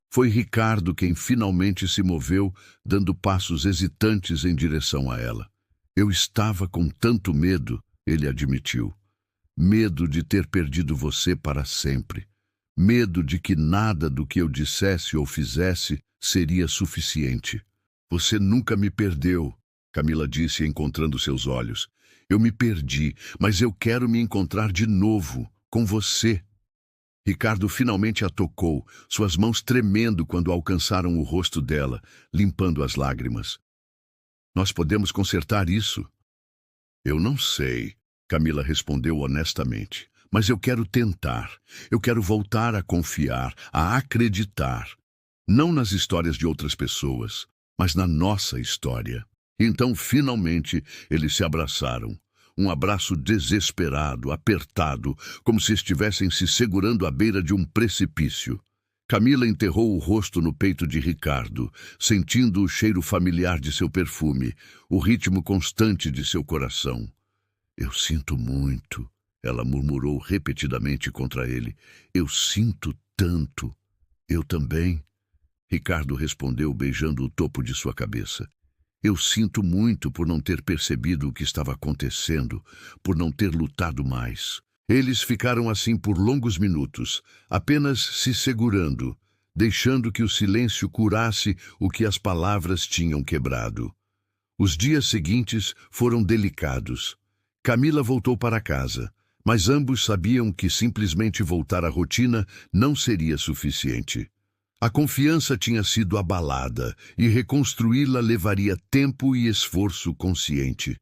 Foi Ricardo quem finalmente se moveu, dando passos hesitantes em direção a ela. "Eu estava com tanto medo," ele admitiu. "Medo de ter perdido você para sempre. Medo de que nada do que eu dissesse ou fizesse seria suficiente." "Você nunca me perdeu," Camila disse, encontrando seus olhos. "Eu me perdi, mas eu quero me encontrar de novo, com você." Ricardo finalmente a tocou, suas mãos tremendo quando alcançaram o rosto dela, limpando as lágrimas. "Nós podemos consertar isso?" "Eu não sei," Camila respondeu honestamente. "Mas eu quero tentar. Eu quero voltar a confiar, a acreditar. Não nas histórias de outras pessoas, mas na nossa história." Então, finalmente, eles se abraçaram. Um abraço desesperado, apertado, como se estivessem se segurando à beira de um precipício. Camila enterrou o rosto no peito de Ricardo, sentindo o cheiro familiar de seu perfume, o ritmo constante de seu coração. Eu sinto muito, ela murmurou repetidamente contra ele. Eu sinto tanto. Eu também. Ricardo respondeu, beijando o topo de sua cabeça. Eu sinto muito por não ter percebido o que estava acontecendo, por não ter lutado mais. Eles ficaram assim por longos minutos, apenas se segurando, deixando que o silêncio curasse o que as palavras tinham quebrado. Os dias seguintes foram delicados. Camila voltou para casa, mas ambos sabiam que simplesmente voltar à rotina não seria suficiente. A confiança tinha sido abalada e reconstruí-la levaria tempo e esforço consciente.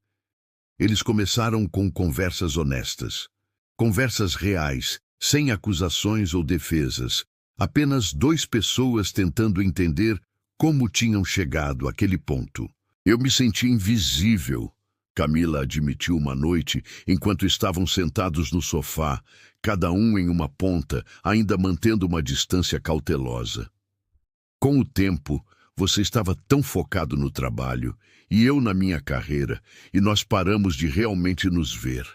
Eles começaram com conversas honestas. Conversas reais, sem acusações ou defesas. Apenas duas pessoas tentando entender como tinham chegado àquele ponto. Eu me senti invisível, Camila admitiu uma noite, enquanto estavam sentados no sofá, cada um em uma ponta, ainda mantendo uma distância cautelosa. Com o tempo, você estava tão focado no trabalho, e eu na minha carreira, e nós paramos de realmente nos ver.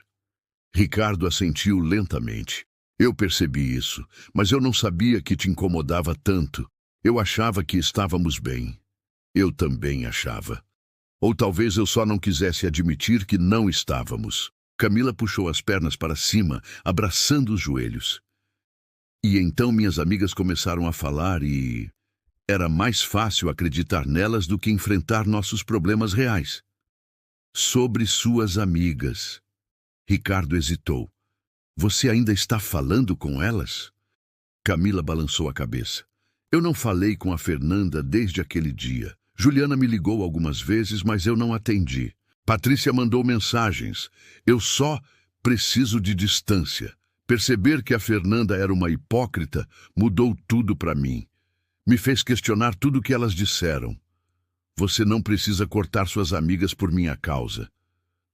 Ricardo assentiu lentamente. Eu percebi isso, mas eu não sabia que te incomodava tanto. Eu achava que estávamos bem. Eu também achava. Ou talvez eu só não quisesse admitir que não estávamos. Camila puxou as pernas para cima, abraçando os joelhos. E então minhas amigas começaram a falar e... era mais fácil acreditar nelas do que enfrentar nossos problemas reais. Sobre suas amigas. Ricardo hesitou. Você ainda está falando com elas? Camila balançou a cabeça. Eu não falei com a Fernanda desde aquele dia. Juliana me ligou algumas vezes, mas eu não atendi. Patrícia mandou mensagens. Eu só preciso de distância. Perceber que a Fernanda era uma hipócrita mudou tudo para mim. Me fez questionar tudo o que elas disseram. Você não precisa cortar suas amigas por minha causa.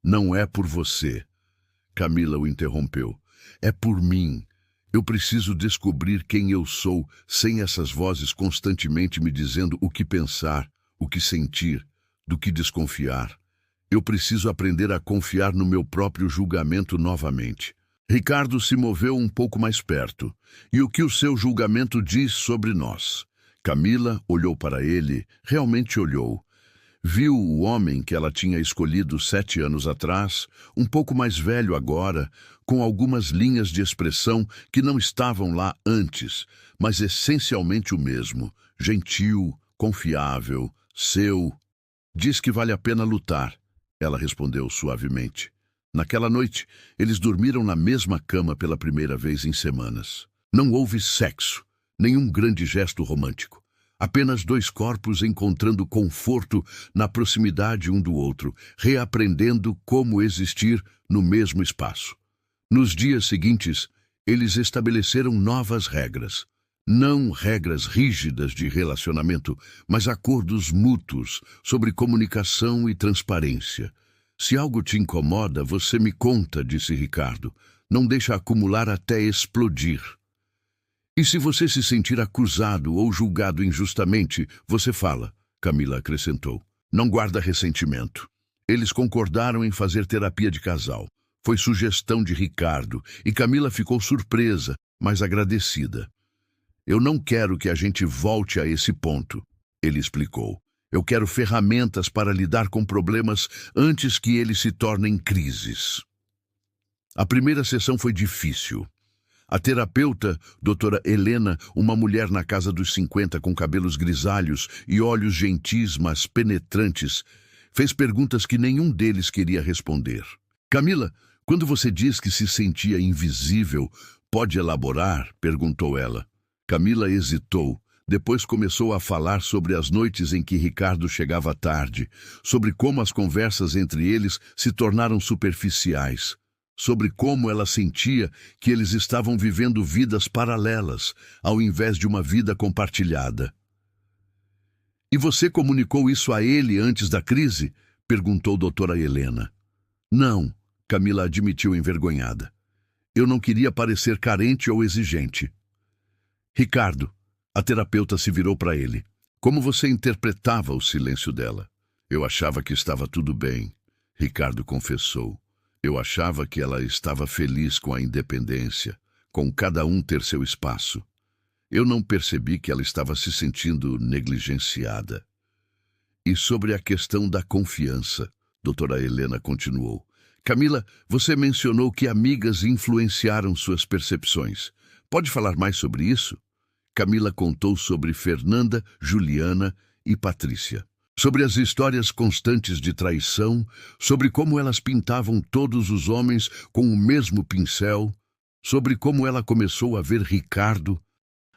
Não é por você. Camila o interrompeu. É por mim. Eu preciso descobrir quem eu sou, sem essas vozes constantemente me dizendo o que pensar, o que sentir, do que desconfiar. Eu preciso aprender a confiar no meu próprio julgamento novamente. Ricardo se moveu um pouco mais perto. E o que o seu julgamento diz sobre nós? Camila olhou para ele, realmente olhou. Viu o homem que ela tinha escolhido 7 anos atrás, um pouco mais velho agora, com algumas linhas de expressão que não estavam lá antes, mas essencialmente o mesmo, gentil, confiável, seu. Diz que vale a pena lutar, ela respondeu suavemente. Naquela noite, eles dormiram na mesma cama pela primeira vez em semanas. Não houve sexo, nenhum grande gesto romântico. Apenas 2 corpos encontrando conforto na proximidade um do outro, reaprendendo como existir no mesmo espaço. Nos dias seguintes, eles estabeleceram novas regras. Não regras rígidas de relacionamento, mas acordos mútuos sobre comunicação e transparência. Se algo te incomoda, você me conta, disse Ricardo. Não deixa acumular até explodir. E se você se sentir acusado ou julgado injustamente, você fala, Camila acrescentou. Não guarda ressentimento. Eles concordaram em fazer terapia de casal. Foi sugestão de Ricardo, e Camila ficou surpresa, mas agradecida. Eu não quero que a gente volte a esse ponto, ele explicou. Eu quero ferramentas para lidar com problemas antes que eles se tornem crises. A primeira sessão foi difícil. A terapeuta, doutora Helena, uma mulher na casa dos 50 com cabelos grisalhos e olhos gentis, mas penetrantes, fez perguntas que nenhum deles queria responder. Camila, quando você diz que se sentia invisível, pode elaborar? Perguntou ela. Camila hesitou. Depois começou a falar sobre as noites em que Ricardo chegava tarde, sobre como as conversas entre eles se tornaram superficiais, sobre como ela sentia que eles estavam vivendo vidas paralelas, ao invés de uma vida compartilhada. E você comunicou isso a ele antes da crise? Perguntou doutora Helena. Não, Camila admitiu envergonhada. Eu não queria parecer carente ou exigente. Ricardo, a terapeuta se virou para ele. Como você interpretava o silêncio dela? Eu achava que estava tudo bem, Ricardo confessou. Eu achava que ela estava feliz com a independência, com cada um ter seu espaço. Eu não percebi que ela estava se sentindo negligenciada. E sobre a questão da confiança, doutora Helena continuou. Camila, você mencionou que amigas influenciaram suas percepções. Pode falar mais sobre isso? Camila contou sobre Fernanda, Juliana e Patrícia. Sobre as histórias constantes de traição, sobre como elas pintavam todos os homens com o mesmo pincel, sobre como ela começou a ver Ricardo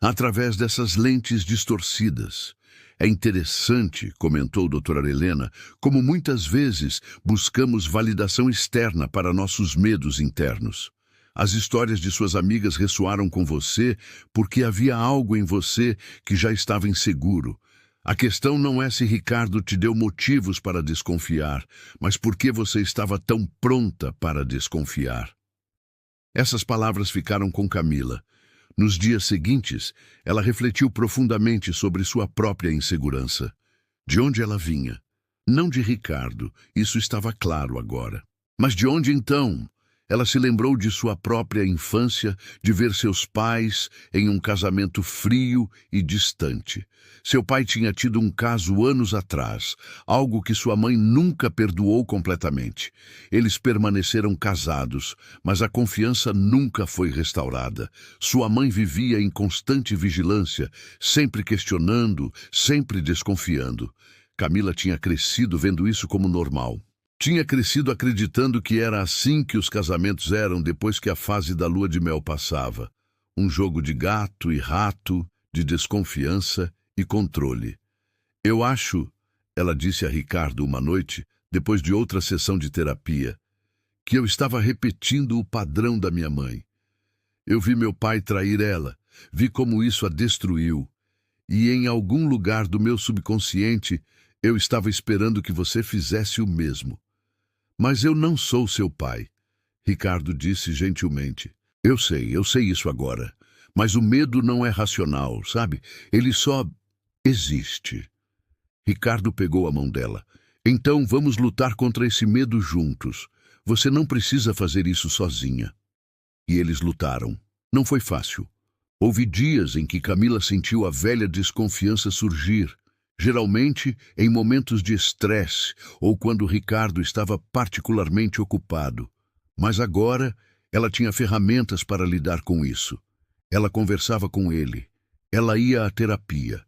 através dessas lentes distorcidas. É interessante, comentou doutora Helena, como muitas vezes buscamos validação externa para nossos medos internos. As histórias de suas amigas ressoaram com você porque havia algo em você que já estava inseguro. A questão não é se Ricardo te deu motivos para desconfiar, mas por que você estava tão pronta para desconfiar. Essas palavras ficaram com Camila. Nos dias seguintes, ela refletiu profundamente sobre sua própria insegurança. De onde ela vinha? Não de Ricardo, isso estava claro agora. Mas de onde então? Ela se lembrou de sua própria infância, de ver seus pais em um casamento frio e distante. Seu pai tinha tido um caso anos atrás, algo que sua mãe nunca perdoou completamente. Eles permaneceram casados, mas a confiança nunca foi restaurada. Sua mãe vivia em constante vigilância, sempre questionando, sempre desconfiando. Camila tinha crescido vendo isso como normal. Tinha crescido acreditando que era assim que os casamentos eram depois que a fase da lua de mel passava. Um jogo de gato e rato, de desconfiança e controle. Eu acho, ela disse a Ricardo uma noite, depois de outra sessão de terapia, que eu estava repetindo o padrão da minha mãe. Eu vi meu pai trair ela, vi como isso a destruiu. E em algum lugar do meu subconsciente, eu estava esperando que você fizesse o mesmo. Mas eu não sou seu pai, Ricardo disse gentilmente. Eu sei isso agora. Mas o medo não é racional, sabe? Ele só existe. Ricardo pegou a mão dela. Então vamos lutar contra esse medo juntos. Você não precisa fazer isso sozinha. E eles lutaram. Não foi fácil. Houve dias em que Camila sentiu a velha desconfiança surgir, geralmente em momentos de estresse ou quando Ricardo estava particularmente ocupado. Mas agora ela tinha ferramentas para lidar com isso. Ela conversava com ele. Ela ia à terapia.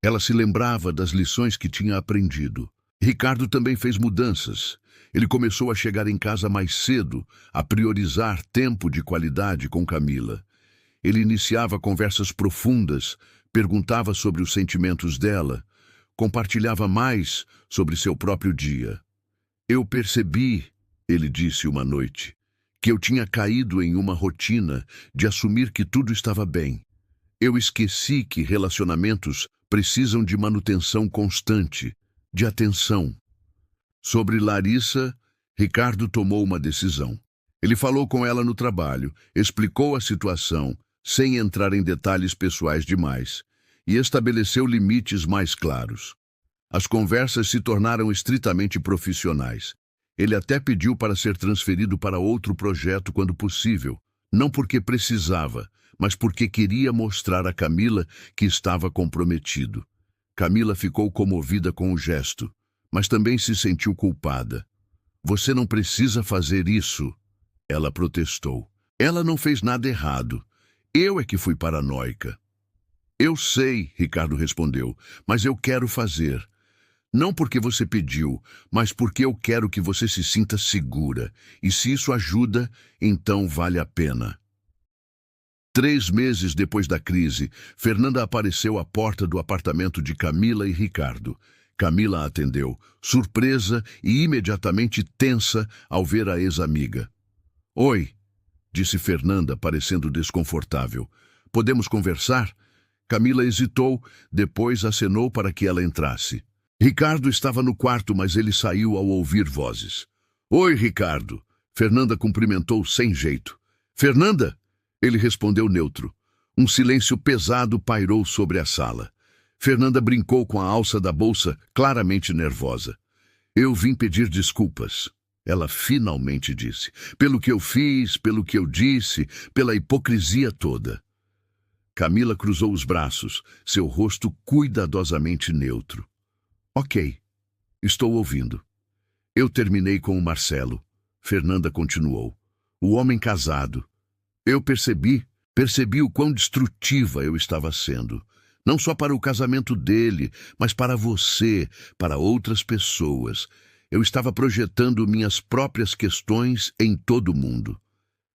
Ela se lembrava das lições que tinha aprendido. Ricardo também fez mudanças. Ele começou a chegar em casa mais cedo, a priorizar tempo de qualidade com Camila. Ele iniciava conversas profundas, perguntava sobre os sentimentos dela, compartilhava mais sobre seu próprio dia. Eu percebi, ele disse uma noite, que eu tinha caído em uma rotina de assumir que tudo estava bem. Eu esqueci que relacionamentos precisam de manutenção constante, de atenção. Sobre Larissa, Ricardo tomou uma decisão. Ele falou com ela no trabalho, explicou a situação, sem entrar em detalhes pessoais demais, e estabeleceu limites mais claros. As conversas se tornaram estritamente profissionais. Ele até pediu para ser transferido para outro projeto quando possível, não porque precisava, mas porque queria mostrar a Camila que estava comprometido. Camila ficou comovida com o gesto, mas também se sentiu culpada. Você não precisa fazer isso, ela protestou. Ela não fez nada errado. Eu é que fui paranoica. Eu sei, Ricardo respondeu, mas eu quero fazer. Não porque você pediu, mas porque eu quero que você se sinta segura. E se isso ajuda, então vale a pena. 3 meses depois da crise, Fernanda apareceu à porta do apartamento de Camila e Ricardo. Camila a atendeu, surpresa e imediatamente tensa ao ver a ex-amiga. Oi, disse Fernanda, parecendo desconfortável. Podemos conversar? Camila hesitou, depois acenou para que ela entrasse. Ricardo estava no quarto, mas ele saiu ao ouvir vozes. Oi, Ricardo. Fernanda cumprimentou sem jeito. Fernanda! Ele respondeu neutro. Um silêncio pesado pairou sobre a sala. Fernanda brincou com a alça da bolsa, claramente nervosa. Eu vim pedir desculpas. Ela finalmente disse. Pelo que eu fiz, pelo que eu disse, pela hipocrisia toda. Camila cruzou os braços, seu rosto cuidadosamente neutro. Ok, estou ouvindo. Eu terminei com o Marcelo. Fernanda continuou. O homem casado. Eu percebi o quão destrutiva eu estava sendo. Não só para o casamento dele, mas para você, para outras pessoas. Eu estava projetando minhas próprias questões em todo mundo.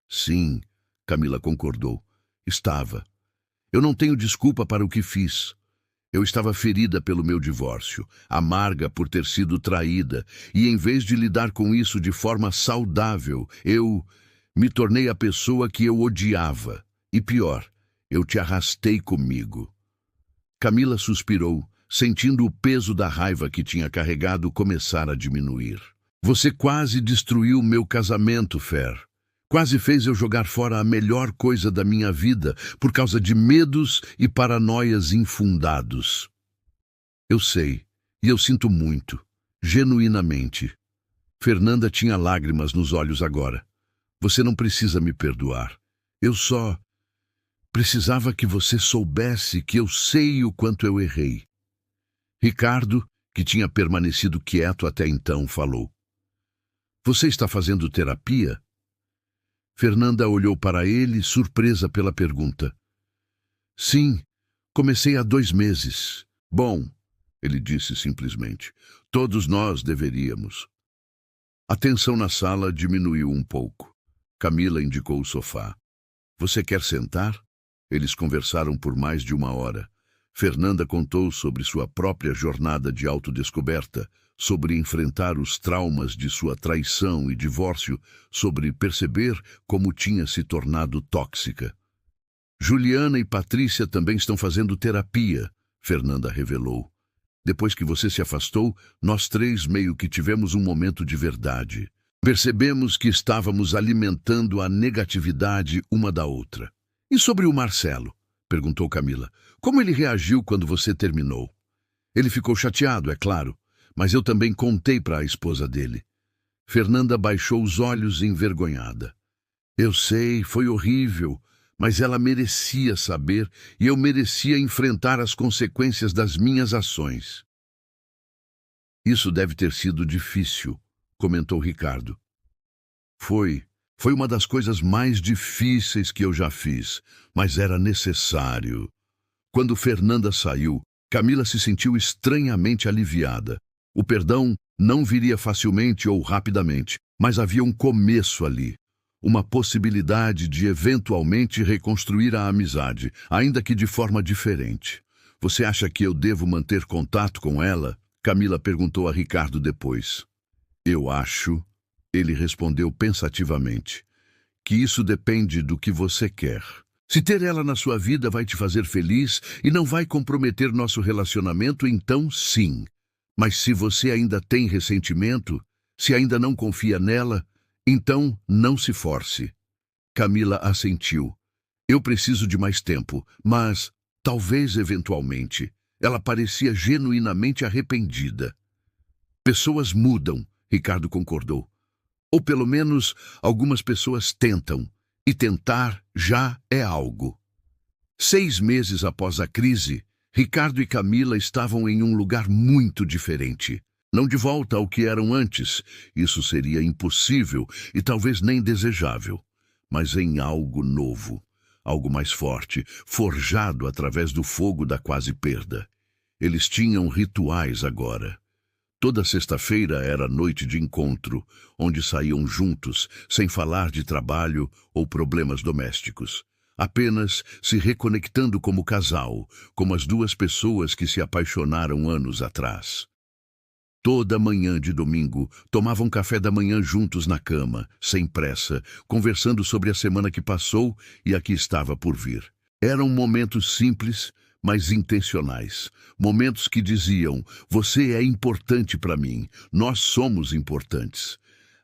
Sim, Camila concordou. Estava. Eu não tenho desculpa para o que fiz. Eu estava ferida pelo meu divórcio, amarga por ter sido traída, e em vez de lidar com isso de forma saudável, eu me tornei a pessoa que eu odiava. E pior, eu te arrastei comigo. Camila suspirou, sentindo o peso da raiva que tinha carregado começar a diminuir. Você quase destruiu meu casamento, Fer. Quase fez eu jogar fora a melhor coisa da minha vida por causa de medos e paranoias infundados. Eu sei, e eu sinto muito, genuinamente. Fernanda tinha lágrimas nos olhos agora. Você não precisa me perdoar. Eu só precisava que você soubesse que eu sei o quanto eu errei. Ricardo, que tinha permanecido quieto até então, falou. Você está fazendo terapia? Fernanda olhou para ele, surpresa pela pergunta. Sim, comecei há 2 meses. Bom, ele disse simplesmente, todos nós deveríamos. A tensão na sala diminuiu um pouco. Camila indicou o sofá. Você quer sentar? Eles conversaram por mais de 1 hora. Fernanda contou sobre sua própria jornada de autodescoberta, sobre enfrentar os traumas de sua traição e divórcio, sobre perceber como tinha se tornado tóxica. Juliana e Patrícia também estão fazendo terapia, Fernanda revelou. Depois que você se afastou, nós 3 meio que tivemos um momento de verdade. Percebemos que estávamos alimentando a negatividade uma da outra. E sobre o Marcelo? Perguntou Camila. Como ele reagiu quando você terminou? Ele ficou chateado, é claro. Mas eu também contei para a esposa dele. Fernanda baixou os olhos envergonhada. Eu sei, foi horrível, mas ela merecia saber e eu merecia enfrentar as consequências das minhas ações. Isso deve ter sido difícil, comentou Ricardo. Foi uma das coisas mais difíceis que eu já fiz, mas era necessário. Quando Fernanda saiu, Camila se sentiu estranhamente aliviada. O perdão não viria facilmente ou rapidamente, mas havia um começo ali. Uma possibilidade de eventualmente reconstruir a amizade, ainda que de forma diferente. Você acha que eu devo manter contato com ela? Camila perguntou a Ricardo depois. Eu acho, ele respondeu pensativamente, que isso depende do que você quer. Se ter ela na sua vida vai te fazer feliz e não vai comprometer nosso relacionamento, então sim. Mas se você ainda tem ressentimento, se ainda não confia nela, então não se force. Camila assentiu. Eu preciso de mais tempo, mas talvez eventualmente. Ela parecia genuinamente arrependida. Pessoas mudam, Ricardo concordou. Ou pelo menos algumas pessoas tentam, e tentar já é algo. 6 meses após a crise, Ricardo e Camila estavam em um lugar muito diferente. Não de volta ao que eram antes, isso seria impossível e talvez nem desejável, mas em algo novo, algo mais forte, forjado através do fogo da quase perda. Eles tinham rituais agora. Toda sexta-feira era noite de encontro, onde saíam juntos, sem falar de trabalho ou problemas domésticos. Apenas se reconectando como casal, como as 2 pessoas que se apaixonaram anos atrás. Toda manhã de domingo, tomavam café da manhã juntos na cama, sem pressa, conversando sobre a semana que passou e a que estava por vir. Eram momentos simples, mas intencionais. Momentos que diziam, você é importante para mim, nós somos importantes.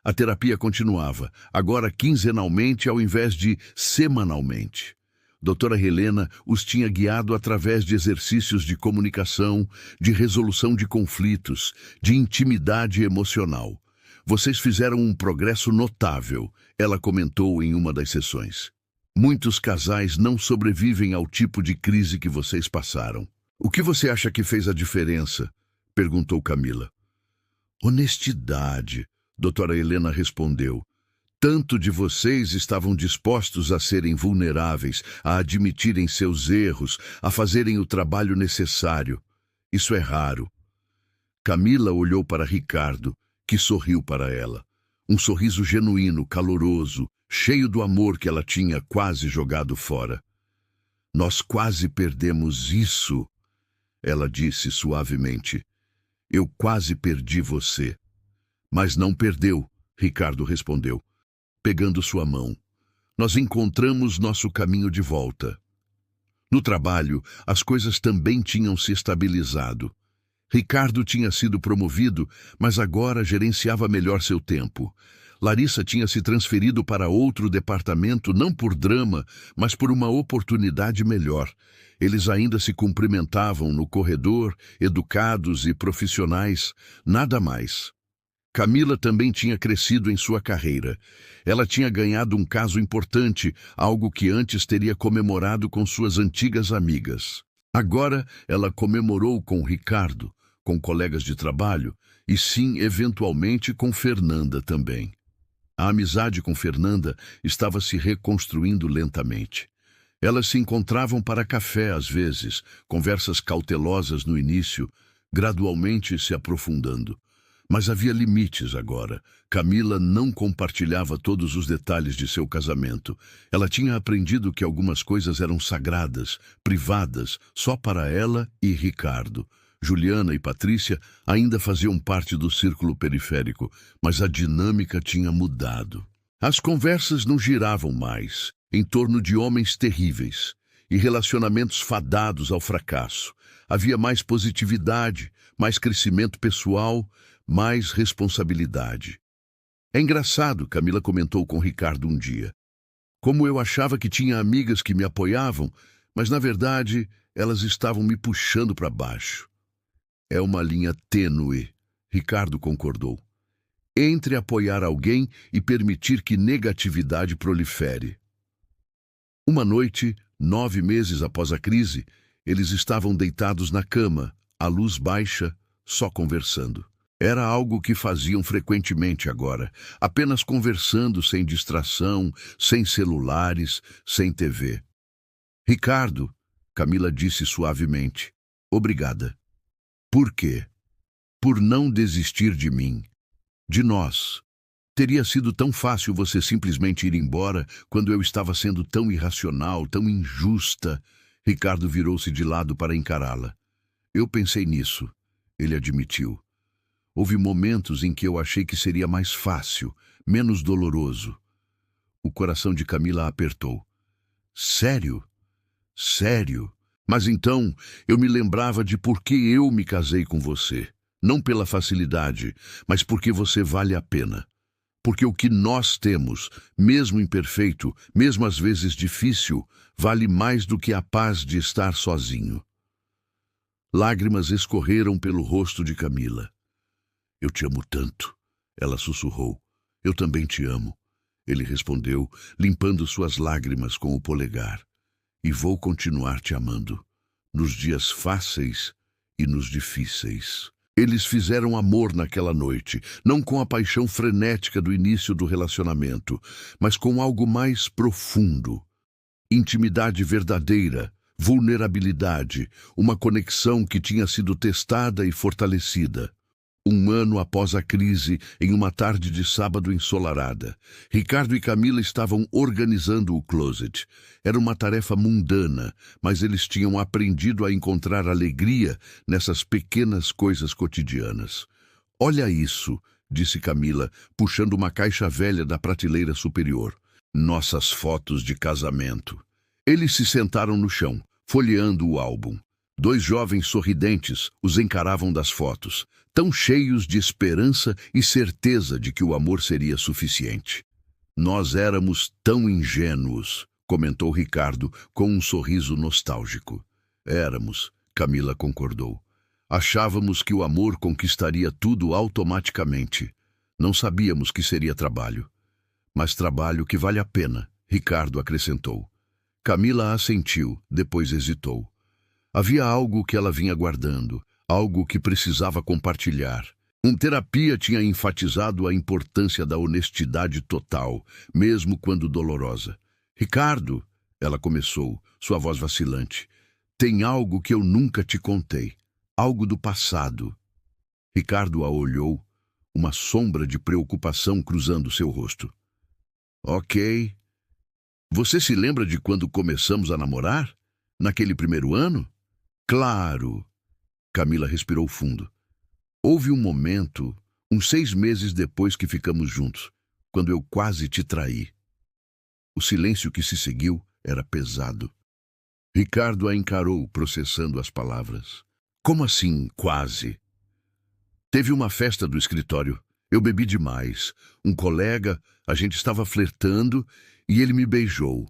A terapia continuava, agora quinzenalmente ao invés de semanalmente. Doutora Helena os tinha guiado através de exercícios de comunicação, de resolução de conflitos, de intimidade emocional. Vocês fizeram um progresso notável, ela comentou em uma das sessões. Muitos casais não sobrevivem ao tipo de crise que vocês passaram. O que você acha que fez a diferença? Perguntou Camila. Honestidade, doutora Helena respondeu. Tanto de vocês estavam dispostos a serem vulneráveis, a admitirem seus erros, a fazerem o trabalho necessário. Isso é raro. Camila olhou para Ricardo, que sorriu para ela. Um sorriso genuíno, caloroso, cheio do amor que ela tinha quase jogado fora. Nós quase perdemos isso, ela disse suavemente. Eu quase perdi você. Mas não perdeu, Ricardo respondeu, pegando sua mão. Nós encontramos nosso caminho de volta. No trabalho, as coisas também tinham se estabilizado. Ricardo tinha sido promovido, mas agora gerenciava melhor seu tempo. Larissa tinha se transferido para outro departamento não por drama, mas por uma oportunidade melhor. Eles ainda se cumprimentavam no corredor, educados e profissionais, nada mais. Camila também tinha crescido em sua carreira. Ela tinha ganhado um caso importante, algo que antes teria comemorado com suas antigas amigas. Agora ela comemorou com Ricardo, com colegas de trabalho e sim, eventualmente, com Fernanda também. A amizade com Fernanda estava se reconstruindo lentamente. Elas se encontravam para café às vezes, conversas cautelosas no início, gradualmente se aprofundando. Mas havia limites agora. Camila não compartilhava todos os detalhes de seu casamento. Ela tinha aprendido que algumas coisas eram sagradas, privadas, só para ela e Ricardo. Juliana e Patrícia ainda faziam parte do círculo periférico, mas a dinâmica tinha mudado. As conversas não giravam mais em torno de homens terríveis e relacionamentos fadados ao fracasso. Havia mais positividade, mais crescimento pessoal, mais responsabilidade. É engraçado, Camila comentou com Ricardo um dia. Como eu achava que tinha amigas que me apoiavam, mas na verdade elas estavam me puxando para baixo. É uma linha tênue, Ricardo concordou, entre apoiar alguém e permitir que negatividade prolifere. Uma noite, 9 meses após a crise, eles estavam deitados na cama, a luz baixa, só conversando. Era algo que faziam frequentemente agora, apenas conversando sem distração, sem celulares, sem TV. Ricardo, Camila disse suavemente, obrigada. Por quê? Por não desistir de mim, de nós. Teria sido tão fácil você simplesmente ir embora quando eu estava sendo tão irracional, tão injusta. Ricardo virou-se de lado para encará-la. Eu pensei nisso, ele admitiu. Houve momentos em que eu achei que seria mais fácil, menos doloroso. O coração de Camila apertou. Sério? Sério? Mas então eu me lembrava de por que eu me casei com você. Não pela facilidade, mas porque você vale a pena. Porque o que nós temos, mesmo imperfeito, mesmo às vezes difícil, vale mais do que a paz de estar sozinho. Lágrimas escorreram pelo rosto de Camila. Eu te amo tanto, ela sussurrou. Eu também te amo, ele respondeu, limpando suas lágrimas com o polegar. E vou continuar te amando, nos dias fáceis e nos difíceis. Eles fizeram amor naquela noite, não com a paixão frenética do início do relacionamento, mas com algo mais profundo. Intimidade verdadeira, vulnerabilidade, uma conexão que tinha sido testada e fortalecida. 1 ano após a crise, em uma tarde de sábado ensolarada, Ricardo e Camila estavam organizando o closet. Era uma tarefa mundana, mas eles tinham aprendido a encontrar alegria nessas pequenas coisas cotidianas. Olha isso, disse Camila, puxando uma caixa velha da prateleira superior. Nossas fotos de casamento. Eles se sentaram no chão, folheando o álbum. Dois jovens sorridentes os encaravam das fotos, tão cheios de esperança e certeza de que o amor seria suficiente. Nós éramos tão ingênuos, comentou Ricardo com um sorriso nostálgico. Éramos, Camila concordou. Achávamos que o amor conquistaria tudo automaticamente. Não sabíamos que seria trabalho. Mas trabalho que vale a pena, Ricardo acrescentou. Camila assentiu, depois hesitou. Havia algo que ela vinha guardando, algo que precisava compartilhar. Terapia tinha enfatizado a importância da honestidade total, mesmo quando dolorosa. Ricardo, ela começou, sua voz vacilante, tem algo que eu nunca te contei, algo do passado. Ricardo a olhou, uma sombra de preocupação cruzando seu rosto. Ok. Você se lembra de quando começamos a namorar? Naquele primeiro ano? Claro. Camila respirou fundo. Houve um momento, uns 6 meses depois que ficamos juntos, quando eu quase te traí. O silêncio que se seguiu era pesado. Ricardo a encarou, processando as palavras. Como assim, quase? Teve uma festa do escritório. Eu bebi demais. Um colega, a gente estava flertando e ele me beijou.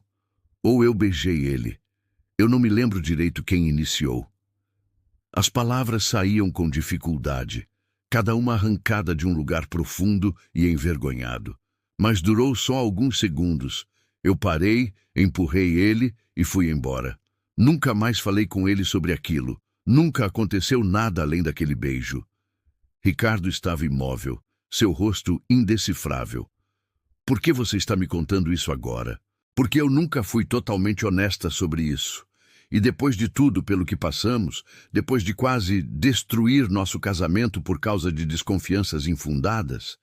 Ou eu beijei ele. Eu não me lembro direito quem iniciou. As palavras saíam com dificuldade, cada uma arrancada de um lugar profundo e envergonhado. Mas durou só alguns segundos. Eu parei, empurrei ele e fui embora. Nunca mais falei com ele sobre aquilo. Nunca aconteceu nada além daquele beijo. Ricardo estava imóvel, seu rosto indecifrável. Por que você está me contando isso agora? Porque eu nunca fui totalmente honesta sobre isso. E depois de tudo pelo que passamos, depois de quase destruir nosso casamento por causa de desconfianças infundadas,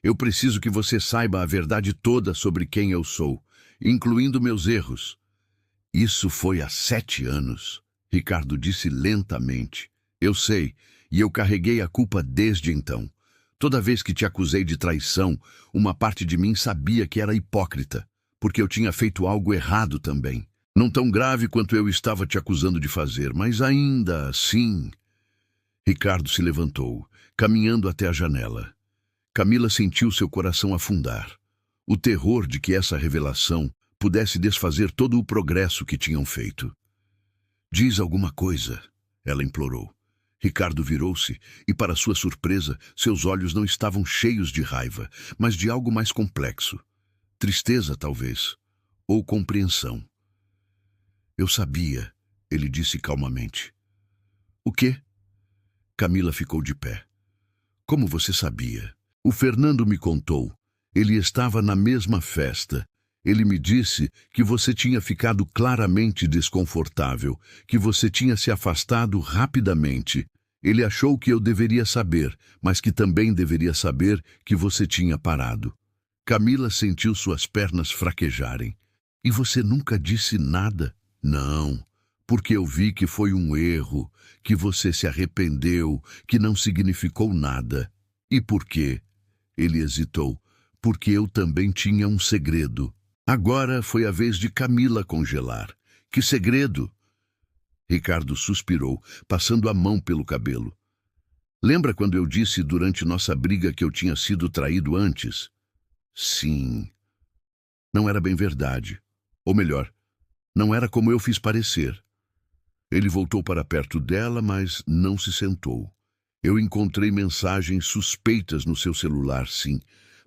eu preciso que você saiba a verdade toda sobre quem eu sou, incluindo meus erros. Isso foi há 7 anos, Ricardo disse lentamente. Eu sei, e eu carreguei a culpa desde então. Toda vez que te acusei de traição, uma parte de mim sabia que era hipócrita, porque eu tinha feito algo errado também. Não tão grave quanto eu estava te acusando de fazer, mas ainda assim... Ricardo se levantou, caminhando até a janela. Camila sentiu seu coração afundar. O terror de que essa revelação pudesse desfazer todo o progresso que tinham feito. Diz alguma coisa, ela implorou. Ricardo virou-se e, para sua surpresa, seus olhos não estavam cheios de raiva, mas de algo mais complexo. Tristeza, talvez, ou compreensão. Eu sabia, ele disse calmamente. O quê? Camila ficou de pé. Como você sabia? O Fernando me contou. Ele estava na mesma festa. Ele me disse que você tinha ficado claramente desconfortável, que você tinha se afastado rapidamente. Ele achou que eu deveria saber, mas que também deveria saber que você tinha parado. Camila sentiu suas pernas fraquejarem. E você nunca disse nada? Não, porque eu vi que foi um erro, que você se arrependeu, que não significou nada. E por quê? Ele hesitou. Porque eu também tinha um segredo. Agora foi a vez de Camila congelar. Que segredo? Ricardo suspirou, passando a mão pelo cabelo. Lembra quando eu disse durante nossa briga que eu tinha sido traído antes? Sim. Não era bem verdade. Ou melhor, não era como eu fiz parecer. Ele voltou para perto dela, mas não se sentou. Eu encontrei mensagens suspeitas no seu celular, sim,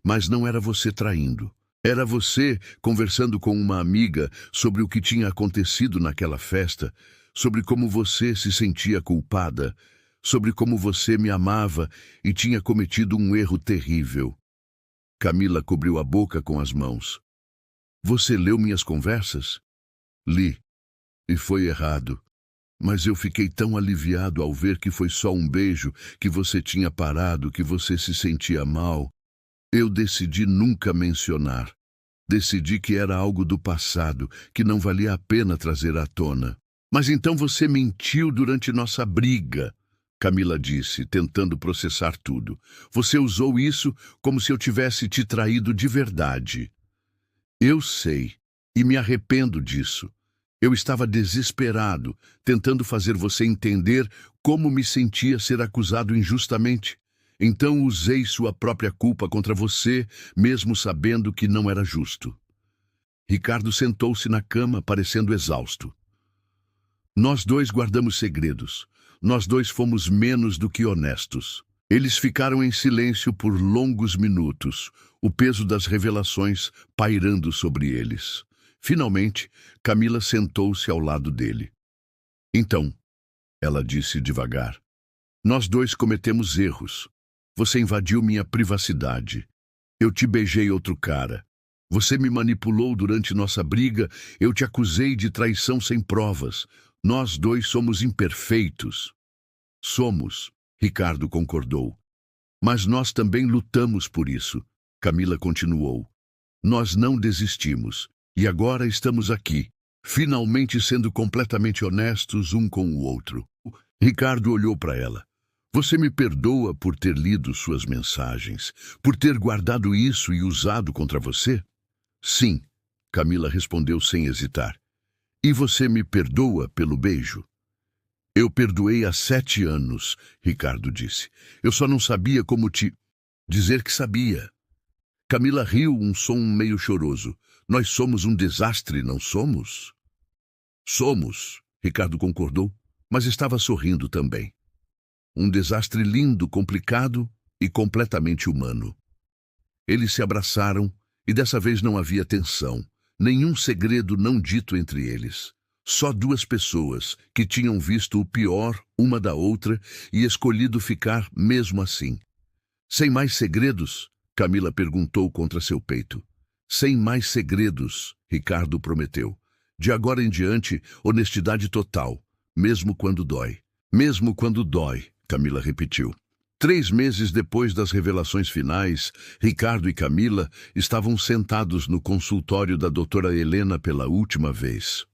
mas não era você traindo. Era você conversando com uma amiga sobre o que tinha acontecido naquela festa, sobre como você se sentia culpada, sobre como você me amava e tinha cometido um erro terrível. Camila cobriu a boca com as mãos. Você leu minhas conversas? Li. E foi errado. Mas eu fiquei tão aliviado ao ver que foi só um beijo, que você tinha parado, que você se sentia mal. Eu decidi nunca mencionar. Decidi que era algo do passado, que não valia a pena trazer à tona. Mas então você mentiu durante nossa briga, Camila disse, tentando processar tudo. Você usou isso como se eu tivesse te traído de verdade. Eu sei, e me arrependo disso. Eu estava desesperado, tentando fazer você entender como me sentia ser acusado injustamente. Então usei sua própria culpa contra você, mesmo sabendo que não era justo. Ricardo sentou-se na cama, parecendo exausto. Nós dois guardamos segredos. Nós dois fomos menos do que honestos. Eles ficaram em silêncio por longos minutos, o peso das revelações pairando sobre eles. Finalmente, Camila sentou-se ao lado dele. Então, ela disse devagar, nós dois cometemos erros. Você invadiu minha privacidade. Eu te beijei outro cara. Você me manipulou durante nossa briga. Eu te acusei de traição sem provas. Nós dois somos imperfeitos. Somos, Ricardo concordou. Mas nós também lutamos por isso. Camila continuou. Nós não desistimos. E agora estamos aqui, finalmente sendo completamente honestos um com o outro. Ricardo olhou para ela. Você me perdoa por ter lido suas mensagens, por ter guardado isso e usado contra você? Sim, Camila respondeu sem hesitar. E você me perdoa pelo beijo? Eu perdoei há 7 anos, Ricardo disse. Eu só não sabia como te dizer que sabia. Camila riu, um som meio choroso. Nós somos um desastre, não somos? Somos, Ricardo concordou, mas estava sorrindo também. Um desastre lindo, complicado e completamente humano. Eles se abraçaram e dessa vez não havia tensão, nenhum segredo não dito entre eles. Só 2 pessoas que tinham visto o pior uma da outra e escolhido ficar mesmo assim. Sem mais segredos? Camila perguntou contra seu peito. Sem mais segredos, Ricardo prometeu. De agora em diante, honestidade total, mesmo quando dói. Mesmo quando dói, Camila repetiu. 3 meses depois das revelações finais, Ricardo e Camila estavam sentados no consultório da doutora Helena pela última vez.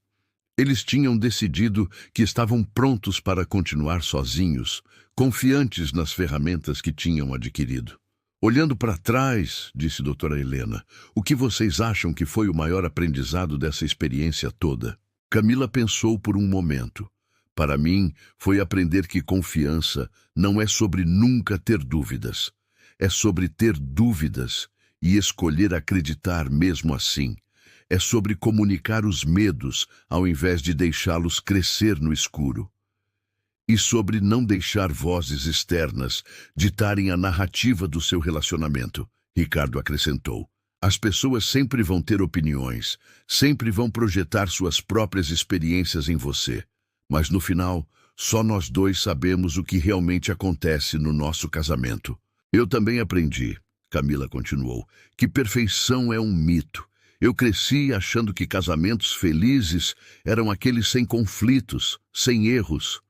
Eles tinham decidido que estavam prontos para continuar sozinhos, confiantes nas ferramentas que tinham adquirido. Olhando para trás, disse doutora Helena, o que vocês acham que foi o maior aprendizado dessa experiência toda? Camila pensou por um momento. Para mim, foi aprender que confiança não é sobre nunca ter dúvidas. É sobre ter dúvidas e escolher acreditar mesmo assim. É sobre comunicar os medos ao invés de deixá-los crescer no escuro. E sobre não deixar vozes externas ditarem a narrativa do seu relacionamento, Ricardo acrescentou. As pessoas sempre vão ter opiniões, sempre vão projetar suas próprias experiências em você. Mas no final, só nós dois sabemos o que realmente acontece no nosso casamento. Eu também aprendi, Camila continuou, que perfeição é um mito. Eu cresci achando que casamentos felizes eram aqueles sem conflitos, sem erros.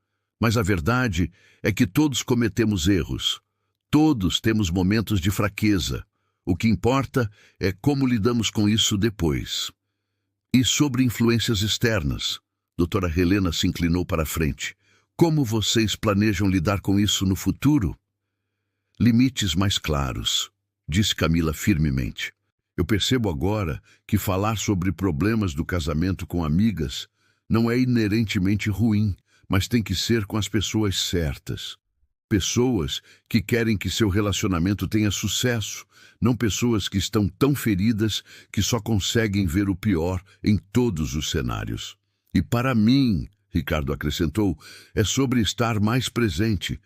Mas a verdade é que todos cometemos erros. Todos temos momentos de fraqueza. O que importa é como lidamos com isso depois. E sobre influências externas, doutora Helena se inclinou para a frente. Como vocês planejam lidar com isso no futuro? Limites mais claros, disse Camila firmemente. Eu percebo agora que falar sobre problemas do casamento com amigas não é inerentemente ruim, mas tem que ser com as pessoas certas. Pessoas que querem que seu relacionamento tenha sucesso, não pessoas que estão tão feridas que só conseguem ver o pior em todos os cenários. E para mim, Ricardo acrescentou, é sobre estar mais presente.